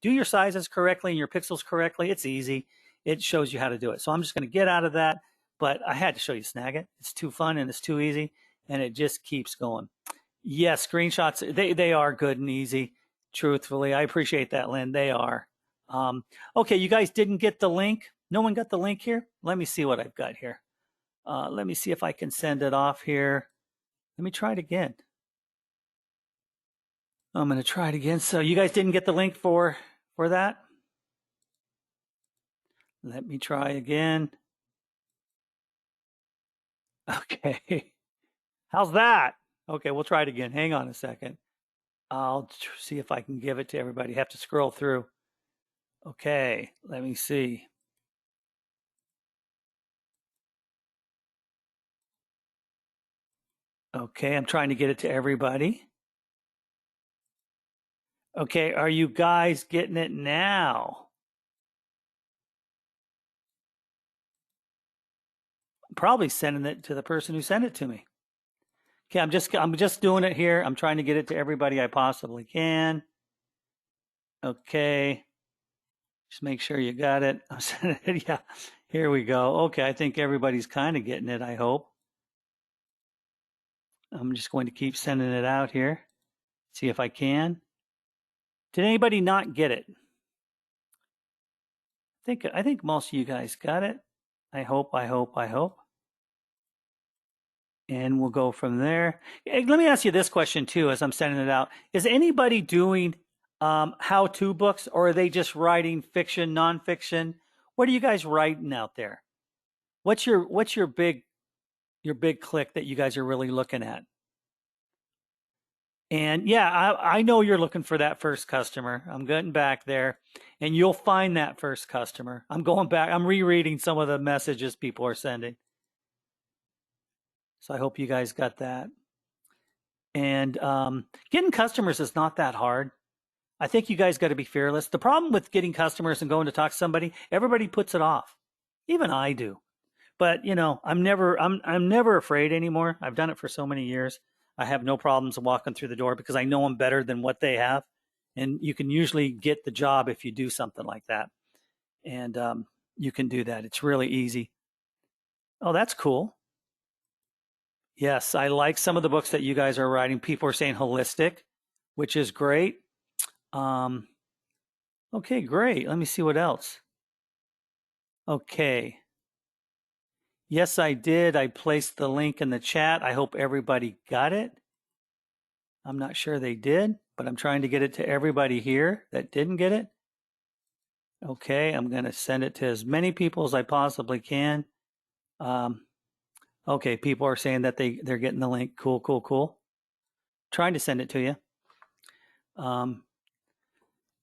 do your sizes correctly and your pixels correctly, it's easy. It shows you how to do it. So I'm just going to get out of that. But I had to show you Snagit. It's too fun and it's too easy. And it just keeps going. Yes, screenshots, they are good and easy. Truthfully, I appreciate that, Lynn. They are. Okay, you guys didn't get the link. No one got the link here? Let me see what I've got here. Let me see if I can send it off here. Let me try it again. I'm going to try it again. So you guys didn't get the link for that? Let me try again. Okay. How's that? Okay, we'll try it again. Hang on a second. I'll see if I can give it to everybody. Have to scroll through. Okay, let me see. Okay, I'm trying to get it to everybody. Okay, are you guys getting it now? I'm probably sending it to the person who sent it to me. Okay, I'm just doing it here. I'm trying to get it to everybody I possibly can. Okay. Just make sure you got it. I'm sending it. Yeah, here we go. Okay, I think everybody's kind of getting it, I hope. I'm just going to keep sending it out here. See if I can. Did anybody not get it? I think most of you guys got it. I hope. And we'll go from there. Hey, let me ask you this question too as I'm sending it out. Is anybody doing how-to books, or are they just writing fiction, nonfiction? What are you guys writing out there? What's your big click that you guys are really looking at? And yeah, I know you're looking for that first customer. I'm getting back there, and you'll find that first customer. I'm going back. I'm rereading some of the messages people are sending. So I hope you guys got that. And getting customers is not that hard. I think you guys got to be fearless. The problem with getting customers and going to talk to somebody, everybody puts it off. Even I do. But you know, I'm never afraid anymore. I've done it for so many years. I have no problems walking through the door because I know them better than what they have. And you can usually get the job if you do something like that. And you can do that. It's really easy. Oh, that's cool. Yes, I like some of the books that you guys are writing. People are saying holistic, which is great. Um, okay, great. Let me see what else. Okay. Yes, I did. I placed the link in the chat. I hope everybody got it. I'm not sure they did, but I'm trying to get it to everybody here that didn't get it. Okay, I'm going to send it to as many people as I possibly can. Okay, people are saying that they're getting the link. Cool, cool, cool. Trying to send it to you.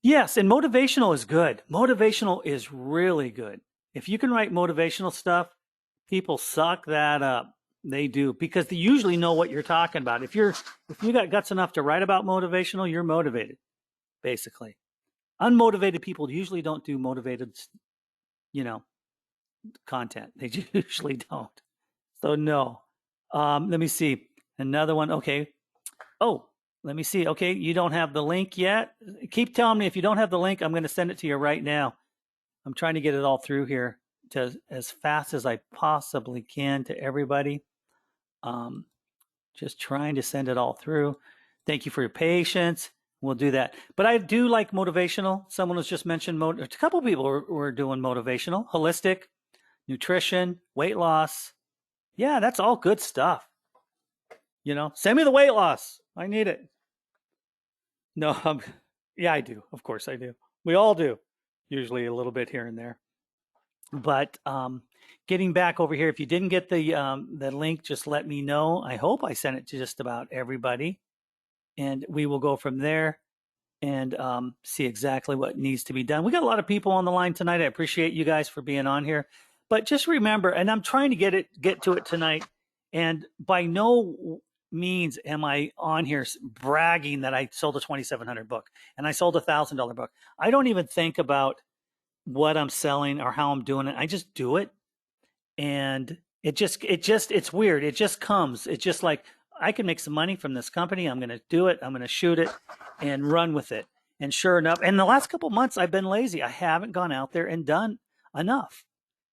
Yes, and motivational is good. Motivational is really good. If you can write motivational stuff, people suck that up. They do because they usually know what you're talking about. If you got guts enough to write about motivational, you're motivated, basically. Unmotivated people usually don't do motivated, you know, content. They usually don't. So no. Let me see. Another one. Okay. Oh, let me see. Okay, you don't have the link yet. Keep telling me if you don't have the link. I'm going to send it to you right now. I'm trying to get it all through here to as fast as I possibly can to everybody. Um, just trying to send it all through. Thank you for your patience. We'll do that. But I do like motivational. Someone was just mentioned, a couple people were doing motivational, holistic, nutrition, weight loss. Yeah, that's all good stuff. You know, send me the weight loss. I need it. No, yeah, I do. Of course I do. We all do, usually a little bit here and there. But getting back over here, if you didn't get the link, just let me know. I hope I sent it to just about everybody, and we will go from there and see exactly what needs to be done. We got a lot of people on the line tonight. I appreciate you guys for being on here. But just remember, and I'm trying to get to it tonight, and by no means am I on here bragging that I sold a 2,700 book and I sold $1,000 book. I don't even think about what I'm selling or how I'm doing it. I just do it, and it's weird. It just comes. It's just like I can make some money from this company. I'm going to do it. I'm going to shoot it and run with it. And sure enough, in the last couple of months, I've been lazy. I haven't gone out there and done enough.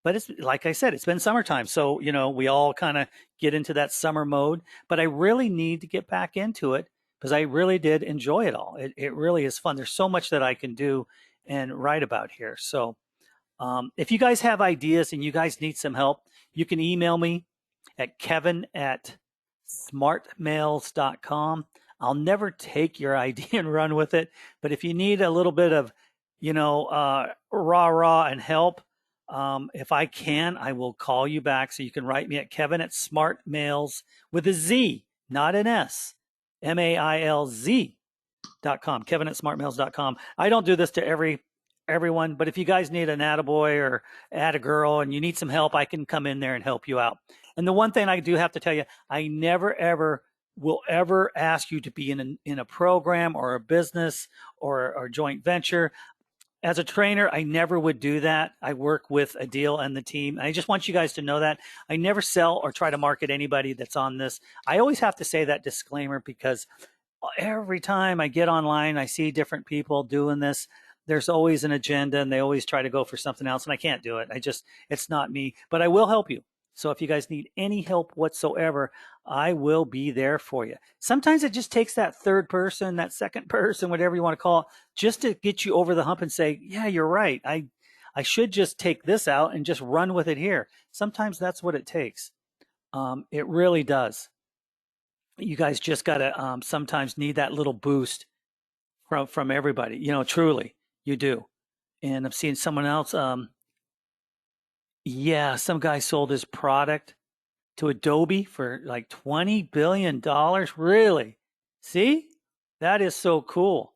But it's like I said, it's been summertime. So, you know, we all kind of get into that summer mode. But I really need to get back into it because I really did enjoy it all. It really is fun. There's so much that I can do and write about here. So if you guys have ideas and you guys need some help, you can email me at kevin@smartmails.com. I'll never take your idea and run with it. But if you need a little bit of, you know, rah and help, if I can, I will call you back. So you can write me at kevin@smartmails with a Z, not an S, mailz.com, kevin@smartmails.com. I don't do this to everyone, but if you guys need an attaboy or add a girl and you need some help, I can come in there and help you out. And the one thing I do have to tell you, I never ever will ever ask you to be in a program or a business or joint venture. As a trainer, I never would do that. I work with Adil and the team. I just want you guys to know that I never sell or try to market anybody that's on this. I always have to say that disclaimer because every time I get online, I see different people doing this. There's always an agenda and they always try to go for something else, and I can't do it. It's not me, but I will help you. So if you guys need any help whatsoever, I will be there for you. Sometimes it just takes that third person, that second person, whatever you want to call it, just to get you over the hump and say, yeah, you're right. I should just take this out and just run with it here. Sometimes that's what it takes. It really does. You guys just got to sometimes need that little boost from everybody. You know, truly, you do. And I'm seeing someone else. Yeah, some guy sold his product to Adobe for like $20 billion. Really? See? That is so cool.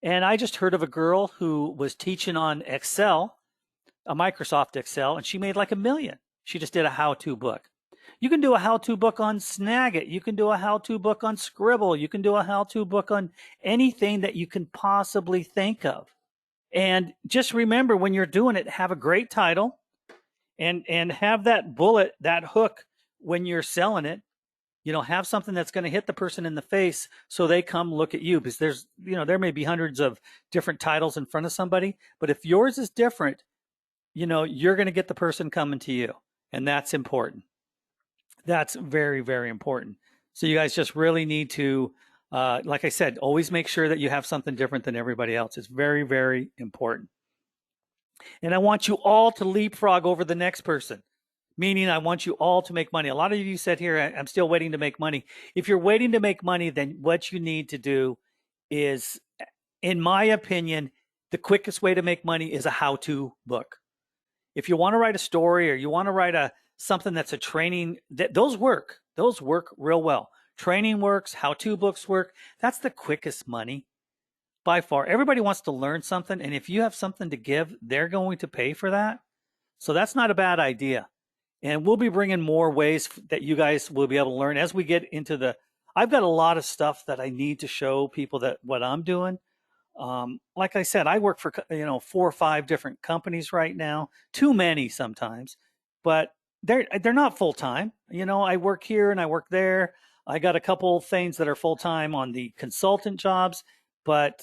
And I just heard of a girl who was teaching on Excel, a Microsoft Excel, and she made like $1 million. She just did a how-to book. You can do a how-to book on Snagit. You can do a how-to book on Sqribble. You can do a how-to book on anything that you can possibly think of. And just remember when you're doing it, have a great title and have that bullet, that hook when you're selling it. Have something that's going to hit the person in the face so they come look at you, because there may be hundreds of different titles in front of somebody, but if yours is different, you're going to get the person coming to you. And that's important. That's very, very important. So you guys just really need to, like I said, always make sure that you have something different than everybody else. It's very, very important. And I want you all to leapfrog over the next person, meaning I want you all to make money. A lot of you said here, I'm still waiting to make money. If you're waiting to make money, then what you need to do is, in my opinion, the quickest way to make money is a how-to book. If you want to write a story or you want to write something that's a training, those work. Those work real well. Training works, how-to books work. That's the quickest money by far. Everybody wants to learn something, and if you have something to give, they're going to pay for that. So that's not a bad idea. And we'll be bringing more ways that you guys will be able to learn as we get into I've got a lot of stuff that I need to show people that what I'm doing. Like I said, I work for 4 or 5 different companies right now. Too many sometimes, but they're not full time. I work here and I work there. I got a couple things that are full time on the consultant jobs, but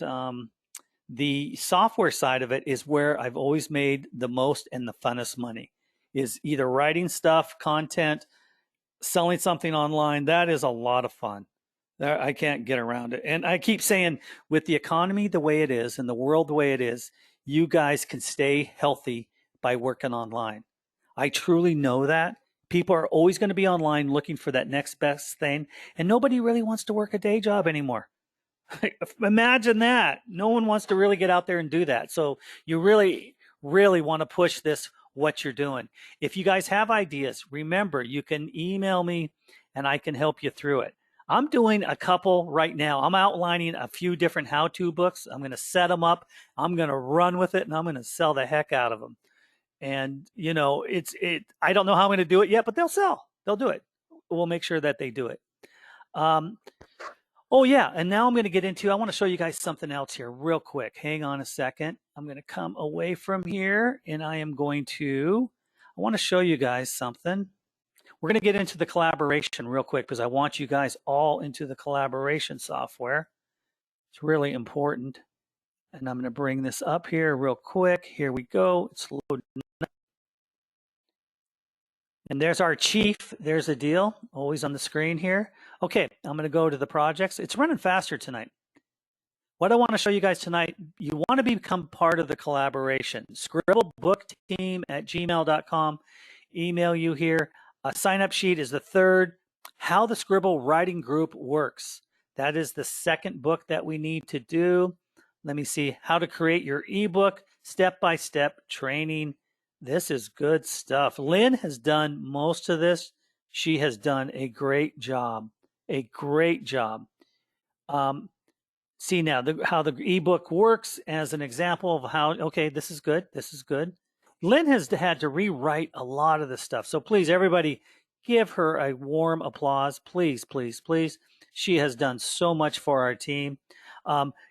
the software side of it is where I've always made the most and the funnest money. Is either writing stuff, content, selling something online. That is a lot of fun. I can't get around it. And I keep saying, with the economy the way it is and the world the way it is, you guys can stay healthy by working online. I truly know that. People are always going to be online looking for that next best thing, and nobody really wants to work a day job anymore. Imagine that. No one wants to really get out there and do that. So you really, really want to push this, what you're doing. If you guys have ideas, remember, you can email me and I can help you through it. I'm doing a couple right now. I'm outlining a few different how-to books. I'm going to set them up. I'm going to run with it, and I'm going to sell the heck out of them. And, I don't know how I'm going to do it yet, but they'll sell. They'll do it. We'll make sure that they do it. Oh, yeah. And now I'm going to get into, I want to show you guys something else here real quick. Hang on a second. I'm going to come away from here and I want to show you guys something. We're going to get into the collaboration real quick because I want you guys all into the collaboration software. It's really important. And I'm going to bring this up here real quick. Here we go. It's loading. And there's our chief. There's the deal, always on the screen here. Okay, I'm going to go to the projects. It's running faster tonight. What I want to show you guys tonight, you want to become part of the collaboration. Sqribblebookteam@gmail.com. Email you here. A sign-up sheet is the third. How the Sqribble Writing Group Works. That is the second book that we need to do. Let me see. How to create your ebook, step-by-step training. This is good stuff. Lynn has done most of this. She has done a great job. A great job. See now how the ebook works as an example of how, okay, this is good. This is good. Lynn has had to rewrite a lot of this stuff. So please, everybody, give her a warm applause. Please, please, please. She has done so much for our team.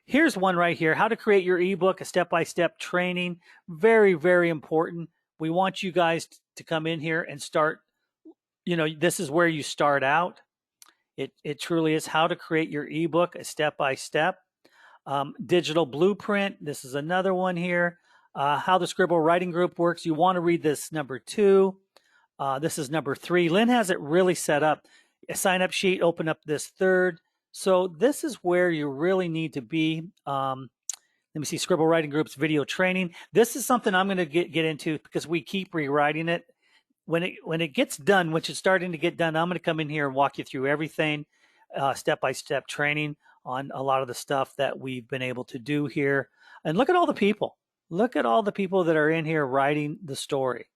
Here's one right here. How to create your ebook, a step-by-step training. Very, very important. We want you guys to come in here and start, this is where you start out. It truly is how to create your ebook, a step-by-step. Digital blueprint. This is another one here. How the Sqribble Writing Group Works. You want to read this number 2. This is number 3. Lynn has it really set up. A sign-up sheet, open up this third. So this is where you really need to be. Let me see, Sqribble Writing Group's video training. This is something I'm going to get into because we keep rewriting it. When it gets done, which is starting to get done, I'm going to come in here and walk you through everything, step-by-step training on a lot of the stuff that we've been able to do here. And look at all the people. Look at all the people that are in here writing the story.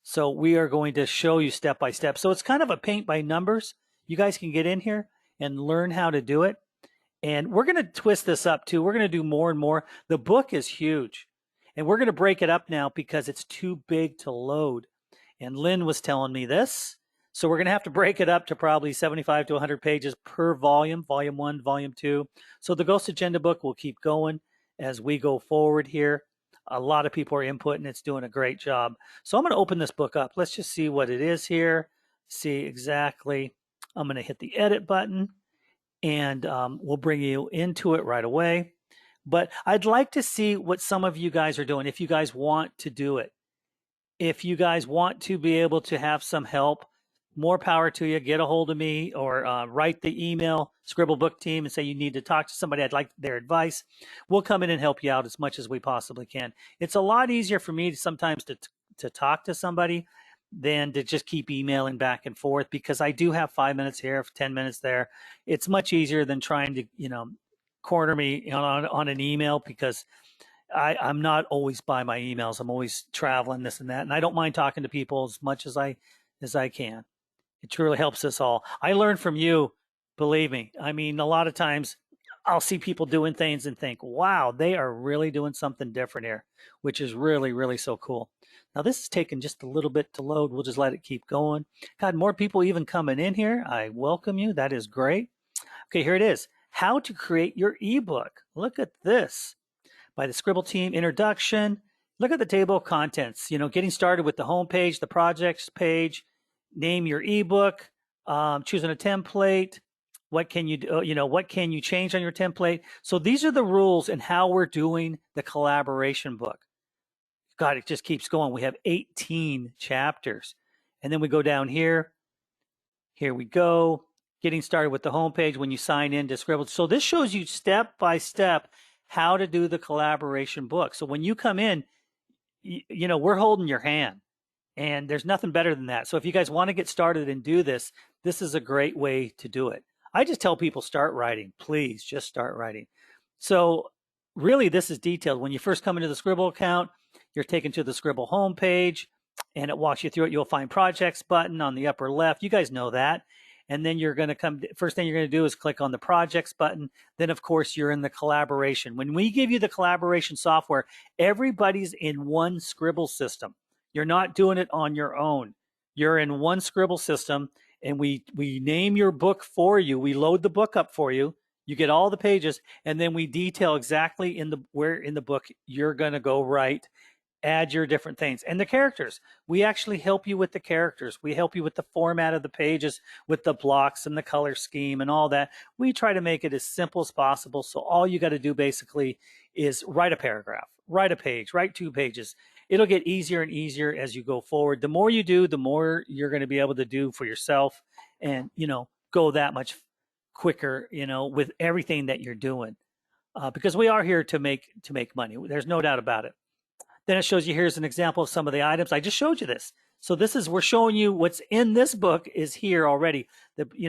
So we are going to show you step-by-step. So it's kind of a paint by numbers. You guys can get in here and learn how to do it. And we're going to twist this up too. We're going to do more and more. The book is huge. And we're going to break it up now because it's too big to load. And Lynn was telling me this. So we're going to have to break it up to probably 75 to 100 pages per volume, volume 1, volume 2. So the Ghost Agenda book will keep going as we go forward here. A lot of people are inputting. It's doing a great job. So I'm going to open this book up. Let's just see what it is here. See exactly. I'm going to hit the edit button and we'll bring you into it right away. But I'd like to see what some of you guys are doing if you guys want to do it. If you guys want to be able to have some help, more power to you. Get a hold of me or write the email, Sqribble Book Team, and say you need to talk to somebody. I'd like their advice. We'll come in and help you out as much as we possibly can. It's a lot easier for me sometimes to talk to somebody than to just keep emailing back and forth because I do have 5 minutes here, 10 minutes there. It's much easier than trying to, corner me on an email because I'm not always by my emails. I'm always traveling, this and that. And I don't mind talking to people as much as I can. It truly helps us all. I learn from you, believe me. I mean, a lot of times I'll see people doing things and think, wow, they are really doing something different here, which is really, really so cool. Now, this is taking just a little bit to load. We'll just let it keep going. God, more people even coming in here. I welcome you. That is great. Okay, here it is. How to create your ebook. Look at this. By the Sqribble team, introduction. Look at the table of contents, getting started with the home page, the projects page, name your ebook, choosing a template. What can you do? What can you change on your template? So these are the rules and how we're doing the collaboration book. God, it just keeps going. We have 18 chapters. And then we go down here. Here we go. Getting started with the homepage when you sign in to Sqribble. So this shows you step by step how to do the collaboration book. So when you come in, we're holding your hand. And there's nothing better than that. So if you guys want to get started and do this, this is a great way to do it. I just tell people start writing. Please just start writing. So really, this is detailed. When you first come into the Sqribble account, you're taken to the Sqribble homepage, and it walks you through it. You'll find projects button on the upper left. You guys know that. And then you're going to first thing you're going to do is click on the projects button. Then, of course, you're in the collaboration. When we give you the collaboration software, everybody's in one Sqribble system. You're not doing it on your own. You're in one Sqribble system, and we name your book for you. We load the book up for you. You get all the pages, and then we detail exactly where in the book you're going to go write, add your different things. And the characters, we actually help you with the characters. We help you with the format of the pages, with the blocks and the color scheme and all that. We try to make it as simple as possible. So all you got to do basically is write a paragraph, write a page, write 2 pages. It'll get easier and easier as you go forward. The more you do, the more you're going to be able to do for yourself and, go that much quicker, with everything that you're doing. Because we are here to make money. There's no doubt about it. Then it shows you, here's an example of some of the items. I just showed you this. So we're showing you what's in this book is here already.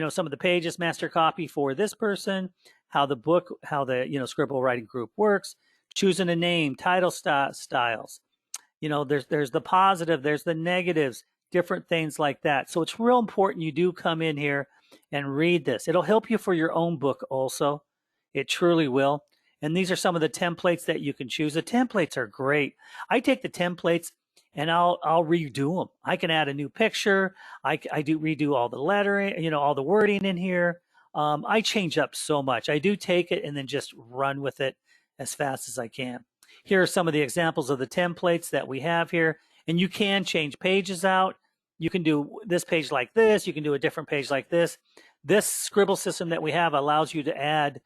Some of the pages, master copy for this person, how the Sqribble writing group works, choosing a name, title styles. There's the positive, there's the negatives, different things like that. So it's real important you do come in here and read this. It'll help you for your own book also. It truly will. And these are some of the templates that you can choose. The templates are great. I take the templates and I'll redo them. I can add a new picture. I do redo all the lettering, all the wording in here. I change up so much. I do take it and then just run with it as fast as I can. Here are some of the examples of the templates that we have here. And you can change pages out. You can do this page like this. You can do a different page like this. This Sqribble system that we have allows you to add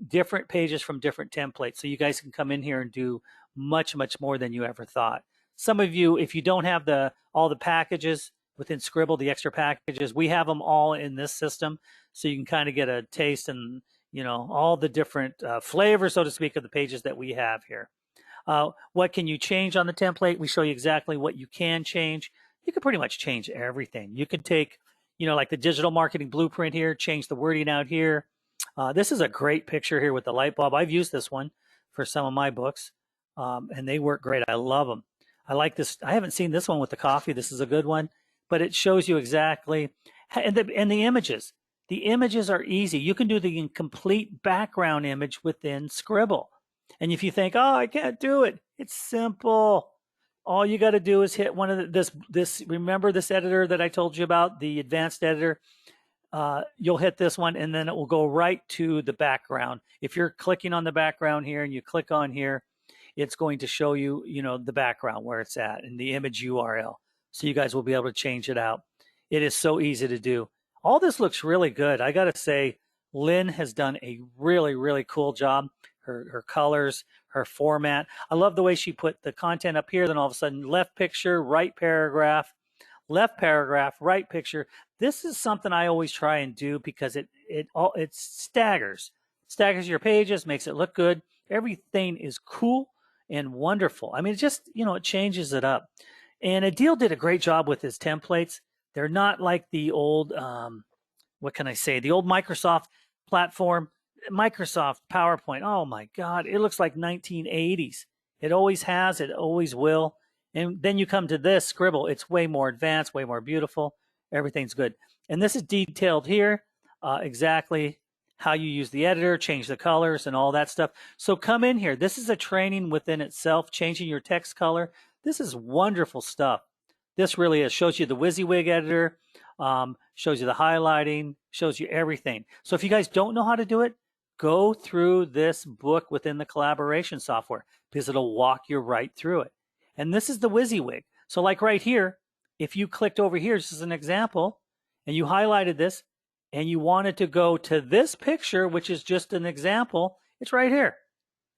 different pages from different templates. So you guys can come in here and do much, much more than you ever thought. Some of you, if you don't have all the packages within Sqribble, the extra packages, we have them all in this system. So you can kind of get a taste and, all the different flavors, so to speak, of the pages that we have here. What can you change on the template? We show you exactly what you can change. You can pretty much change everything. You can take, like the digital marketing blueprint here, change the wording out here. This is a great picture here with the light bulb. I've used this one for some of my books, and they work great. I love them. I like this. I haven't seen this one with the coffee. This is a good one, but it shows you exactly, and the images. The images are easy. You can do the complete background image within Sqribble. And if you think, oh, I can't do it, it's simple. All you got to do is hit one of remember this editor that I told you about, the advanced editor? You'll hit this one and then it will go right to the background. If you're clicking on the background here and you click on here, it's going to show you, the background where it's at and the image URL. So you guys will be able to change it out. It is so easy to do. All this looks really good. I got to say, Lynn has done a really, really cool job. Her colors, her format. I love the way she put the content up here. Then all of a sudden, left picture, right paragraph, right picture. This is something I always try and do because it staggers your pages, makes it look good. Everything is cool and wonderful. I mean, it just, it changes it up. And Adil did a great job with his templates. They're not like the old, what can I say? The old Microsoft platform, Microsoft PowerPoint. Oh my God, it looks like 1980s. It always has, it always will. And then you come to this Sqribble. It's way more advanced, way more beautiful. Everything's good. And this is detailed here, exactly how you use the editor, change the colors and all that stuff. So come in here. This is a training within itself, changing your text color. This is wonderful stuff. This really is. Shows you the WYSIWYG editor, shows you the highlighting, shows you everything. So if you guys don't know how to do it, go through this book within the collaboration software because it'll walk you right through it. And this is the WYSIWYG. So like right here, if you clicked over here, this is an example, and you highlighted this, and you wanted to go to this picture, which is just an example, it's right here.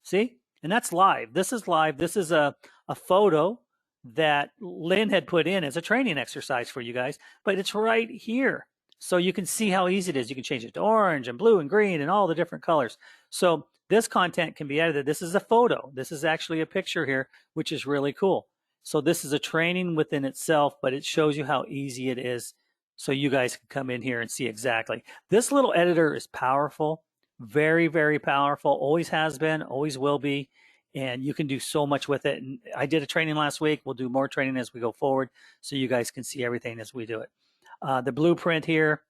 See? And that's live. This is live. This is a photo that Lynn had put in as a training exercise for you guys, but it's right here. So you can see how easy it is. You can change it to orange and blue and green and all the different colors. So this content can be edited. This is a photo. This is actually a picture here, which is really cool. So this is a training within itself, but it shows you how easy it is. So you guys can come in here and see exactly. This little editor is powerful, very, very powerful, always has been, always will be. And you can do so much with it. And I did a training last week. We'll do more training as we go forward so you guys can see everything as we do it. The blueprint here.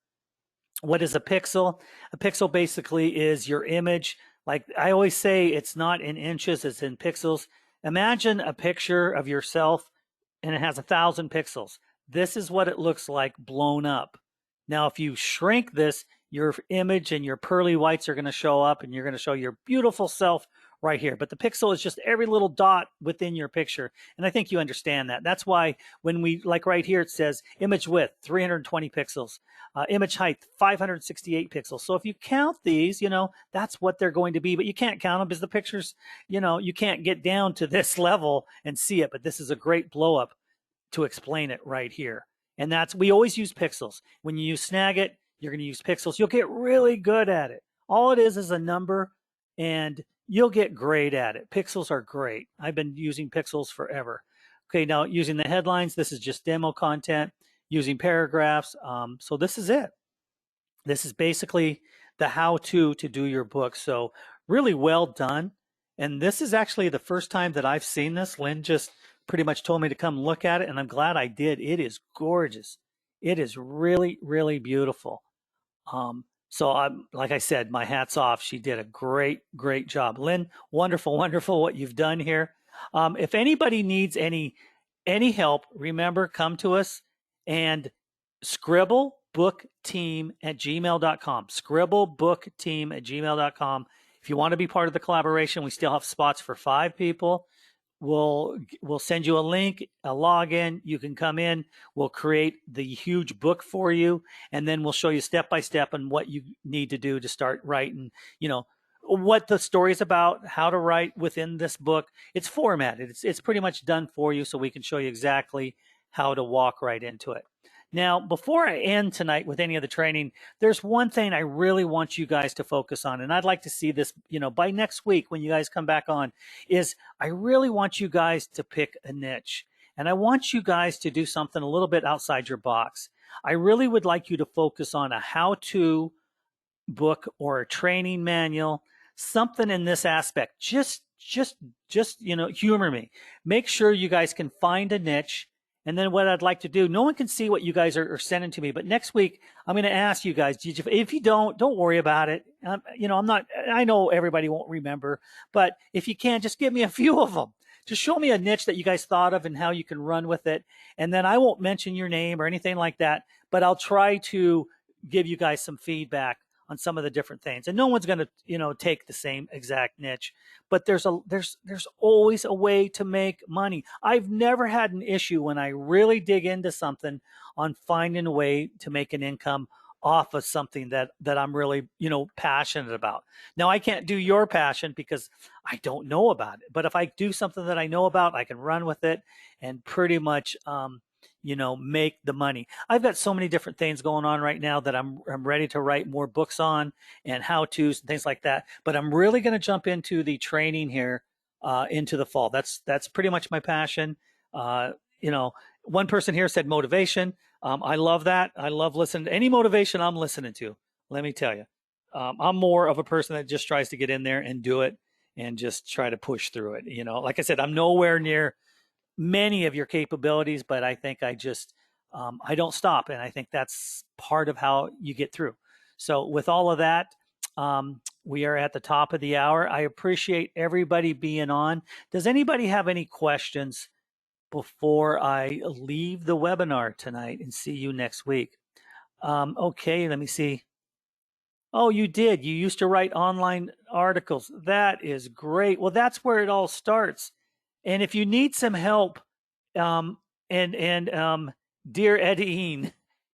What is a pixel? A pixel basically is your image. Like I always say, it's not in inches, it's in pixels. Imagine a picture of yourself and it has 1,000 pixels. This is what it looks like blown up. Now, if you shrink this, your image and your pearly whites are going to show up and you're going to show your beautiful self right here. But the pixel is just every little dot within your picture. And I think you understand that. That's why when we, like right here, it says image width, 320 pixels, image height, 568 pixels. So if you count these, that's what they're going to be, but you can't count them because the pictures, you can't get down to this level and see it. But this is a great blow up to explain it right here. And we always use pixels. When you use Snagit, you're going to use pixels. You'll get really good at it. All it is a number and you'll get great at it. Pixels are great. I've been using pixels forever. Okay, now using the headlines, this is just demo content, using paragraphs. So this is it. This is basically the how-to to do your book. So really well done. And this is actually the first time that I've seen this. Lynn just pretty much told me to come look at it, and I'm glad I did. It is gorgeous. It is really, really beautiful. So like I said, my hat's off. She did a great, great job. Lynn, wonderful, wonderful what you've done here. If anybody needs any help, remember, come to us and sqribblebookteam@gmail.com. Sqribblebookteam@gmail.com. If you want to be part of the collaboration, we still have spots for 5 people. We'll send you a link, a login. You can come in. We'll create the huge book for you, and then we'll show you step by step on what you need to do to start writing. What the story is about, how to write within this book. It's formatted. It's pretty much done for you, so we can show you exactly how to walk right into it. Now, before I end tonight with any of the training, there's one thing I really want you guys to focus on, and I'd like to see this, by next week when you guys come back on, is I really want you guys to pick a niche, and I want you guys to do something a little bit outside your box. I really would like you to focus on a how-to book or a training manual, something in this aspect. Just humor me. Make sure you guys can find a niche And then what I'd like to do, no one can see what you guys are sending to me, but next week I'm going to ask you guys, if you don't worry about it. I know everybody won't remember, but if you can, just give me a few of them. Just show me a niche that you guys thought of and how you can run with it. And then I won't mention your name or anything like that, but I'll try to give you guys some feedback on some of the different things. And no one's going to, take the same exact niche, but there's always a way to make money. I've never had an issue when I really dig into something on finding a way to make an income off of something that I'm really, passionate about. Now I can't do your passion because I don't know about it, but if I do something that I know about, I can run with it and pretty much, make the money. I've got so many different things going on right now that I'm ready to write more books on and how to's and things like that. But I'm really going to jump into the training here into the fall. That's pretty much my passion. One person here said motivation. I love that. I love listening to any motivation I'm listening to. Let me tell you, I'm more of a person that just tries to get in there and do it and just try to push through it. Like I said, I'm nowhere near many of your capabilities, but I think I don't stop. And I think that's part of how you get through. So with all of that, we are at the top of the hour. I appreciate everybody being on. Does anybody have any questions before I leave the webinar tonight and see you next week? Okay, let me see. Oh, you did. You used to write online articles. That is great. Well, that's where it all starts. And if you need some help, um, and dear Edine,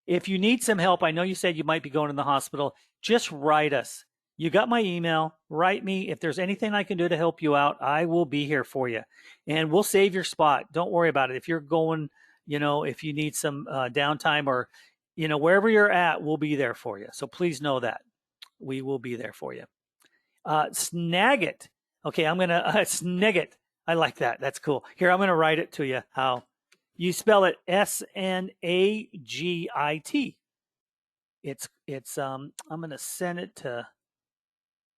if you need some help, I know you said you might be going in the hospital. Just write us. You got my email. Write me. If there's anything I can do to help you out, I will be here for you, and we'll save your spot. Don't worry about it. If you're going, if you need some downtime or, wherever you're at, we'll be there for you. So please know that we will be there for you. Snag it. Okay, I'm gonna snag it. I like that. That's cool. Here, I'm gonna write it to you. How you spell it? Snagit. It's I'm gonna send it to.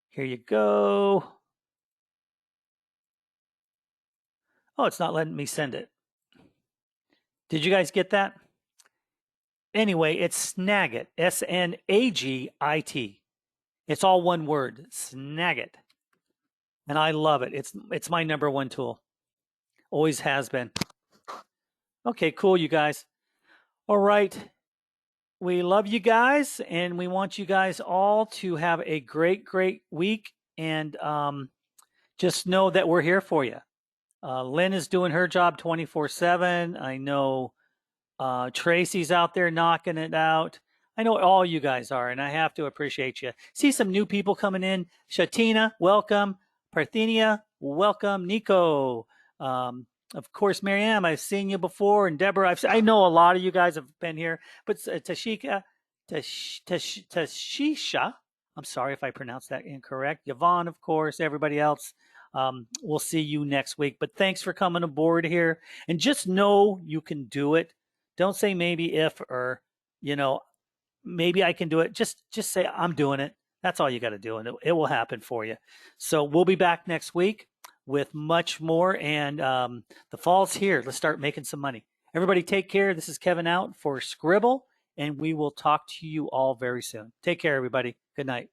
Here you go. Oh, it's not letting me send it. Did you guys get that? Anyway, it's Snagit. Snagit. It's all one word. Snagit. And I love it. It's my number one tool. Always has been. Okay, cool, you guys. All right. We love you guys, and we want you guys all to have a great, great week. And just know that we're here for you. Lynn is doing her job 24/7. I know Tracy's out there knocking it out. I know all you guys are, and I have to appreciate you. See some new people coming in. Shatina, welcome. Parthenia, welcome. Nico, of course, Marianne, I've seen you before, and Deborah, I know a lot of you guys have been here, but Tashisha, I'm sorry if I pronounced that incorrect. Yvonne, of course, everybody else. We'll see you next week, but thanks for coming aboard here, and just know you can do it. Don't say maybe if or, maybe I can do it. Just say I'm doing it. That's all you got to do, and it will happen for you. So we'll be back next week with much more, and the fall's here. Let's start making some money. Everybody take care. This is Kevin out for Sqribble, and we will talk to you all very soon. Take care, everybody. Good night.